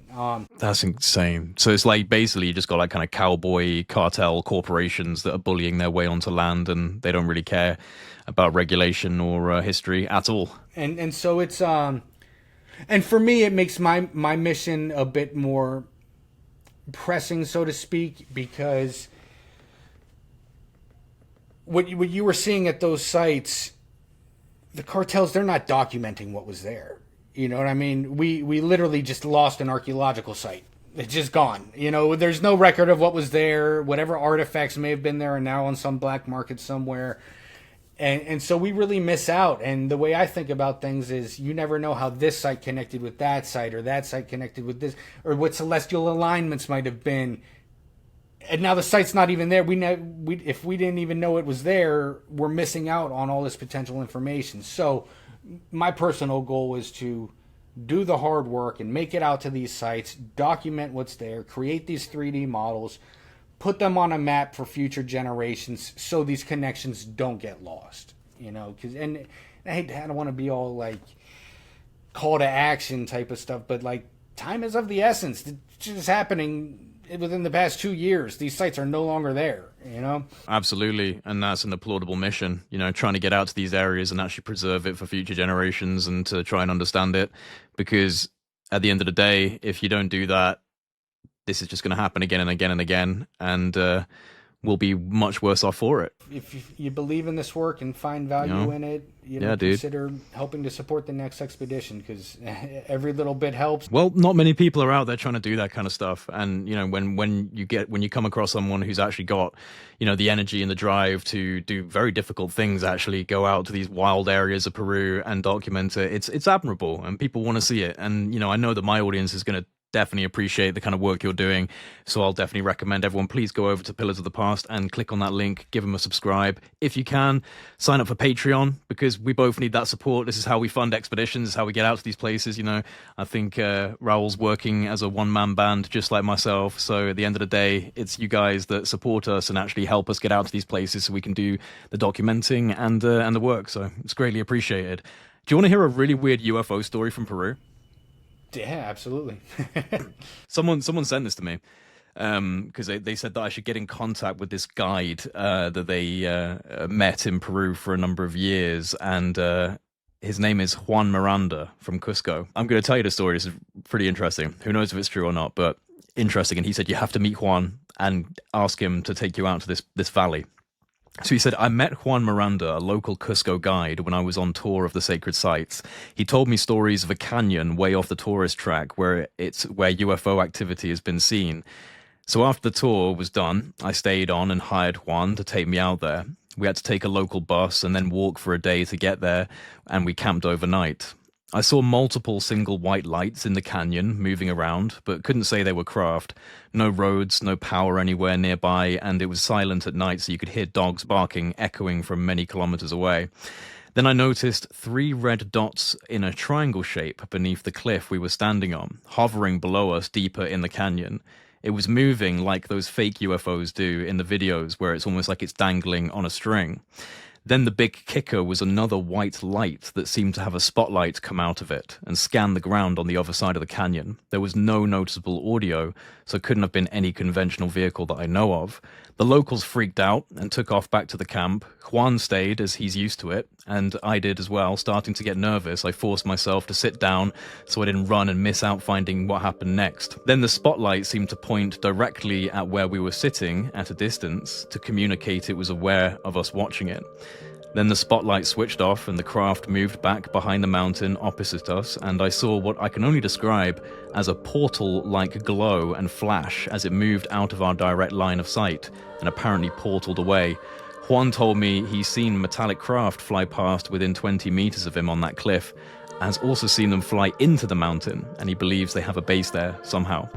Speaker 2: That's insane. So it's like basically you just got like kind of cowboy cartel corporations that are bullying their way onto land, and they don't really care about regulation or history at all.
Speaker 1: And so it's and for me it makes my mission a bit more pressing, so to speak, because what you were seeing at those sites, the cartels, they're not documenting what was there. You know what I mean? We literally just lost an archaeological site. It's just gone. You know, there's no record of what was there. Whatever artifacts may have been there are now on some black market somewhere. And so we really miss out. And the way I think about things is you never know how this site connected with that site, or that site connected with this, or what celestial alignments might have been. And now the site's not even there. If we didn't even know it was there, we're missing out on all this potential information. So my personal goal is to do the hard work and make it out to these sites, document what's there, create these 3D models, put them on a map for future generations so these connections don't get lost. You know, and I don't want to be all like call to action type of stuff, but like time is of the essence. It's just happening within the past 2 years. These sites are no longer there, you know?
Speaker 2: Absolutely. And that's an applaudable mission, you know, trying to get out to these areas and actually preserve it for future generations and to try and understand it. Because at the end of the day, if you don't do that, this is just going to happen again and again and again. And we'll be much worse off for it.
Speaker 1: If you believe in this work and find value in it, consider helping to support the next expedition, because every little bit helps.
Speaker 2: Well, not many people are out there trying to do that kind of stuff. And, you know, when you come across someone who's actually got, you know, the energy and the drive to do very difficult things, actually go out to these wild areas of Peru and document it, it's admirable, and people want to see it. And, you know, I know that my audience is going to definitely appreciate the kind of work you're doing. So I'll definitely recommend everyone, please go over to Pillars of the Past and click on that link, give them a subscribe. If you can, sign up for Patreon, because we both need that support. This is how we fund expeditions, is how we get out to these places. You know, I think Raul's working as a one-man band, just like myself. So at the end of the day, it's you guys that support us and actually help us get out to these places so we can do the documenting and the work. So it's greatly appreciated. Do you want to hear a really weird UFO story from Peru?
Speaker 1: Yeah, absolutely.
Speaker 2: Someone sent this to me because they said that I should get in contact with this guide that they met in Peru for a number of years, and his name is Juan Miranda from Cusco. I'm going to tell you the story. This is pretty interesting. Who knows if it's true or not, but interesting. And he said you have to meet Juan and ask him to take you out to this valley. So he said, I met Juan Miranda, a local Cusco guide, when I was on tour of the sacred sites. He told me stories of a canyon way off the tourist track where UFO activity has been seen. So after the tour was done, I stayed on and hired Juan to take me out there. We had to take a local bus and then walk for a day to get there, and we camped overnight. I saw multiple single white lights in the canyon moving around, but couldn't say they were craft. No roads, no power anywhere nearby, and it was silent at night, so you could hear dogs barking echoing from many kilometers away. Then I noticed 3 red dots in a triangle shape beneath the cliff we were standing on, hovering below us deeper in the canyon. It was moving like those fake UFOs do in the videos, where it's almost like it's dangling on a string. Then the big kicker was another white light that seemed to have a spotlight come out of it and scan the ground on the other side of the canyon. There was no noticeable audio, so it couldn't have been any conventional vehicle that I know of. The locals freaked out and took off back to the camp. Juan stayed, as he's used to it, and I did as well. Starting to get nervous, I forced myself to sit down so I didn't run and miss out finding what happened next. Then the spotlight seemed to point directly at where we were sitting at a distance to communicate it was aware of us watching it. Then the spotlight switched off and the craft moved back behind the mountain opposite us, and I saw what I can only describe as a portal-like glow and flash as it moved out of our direct line of sight and apparently portaled away. Juan told me he's seen metallic craft fly past within 20 meters of him on that cliff, has also seen them fly into the mountain, and he believes they have a base there somehow.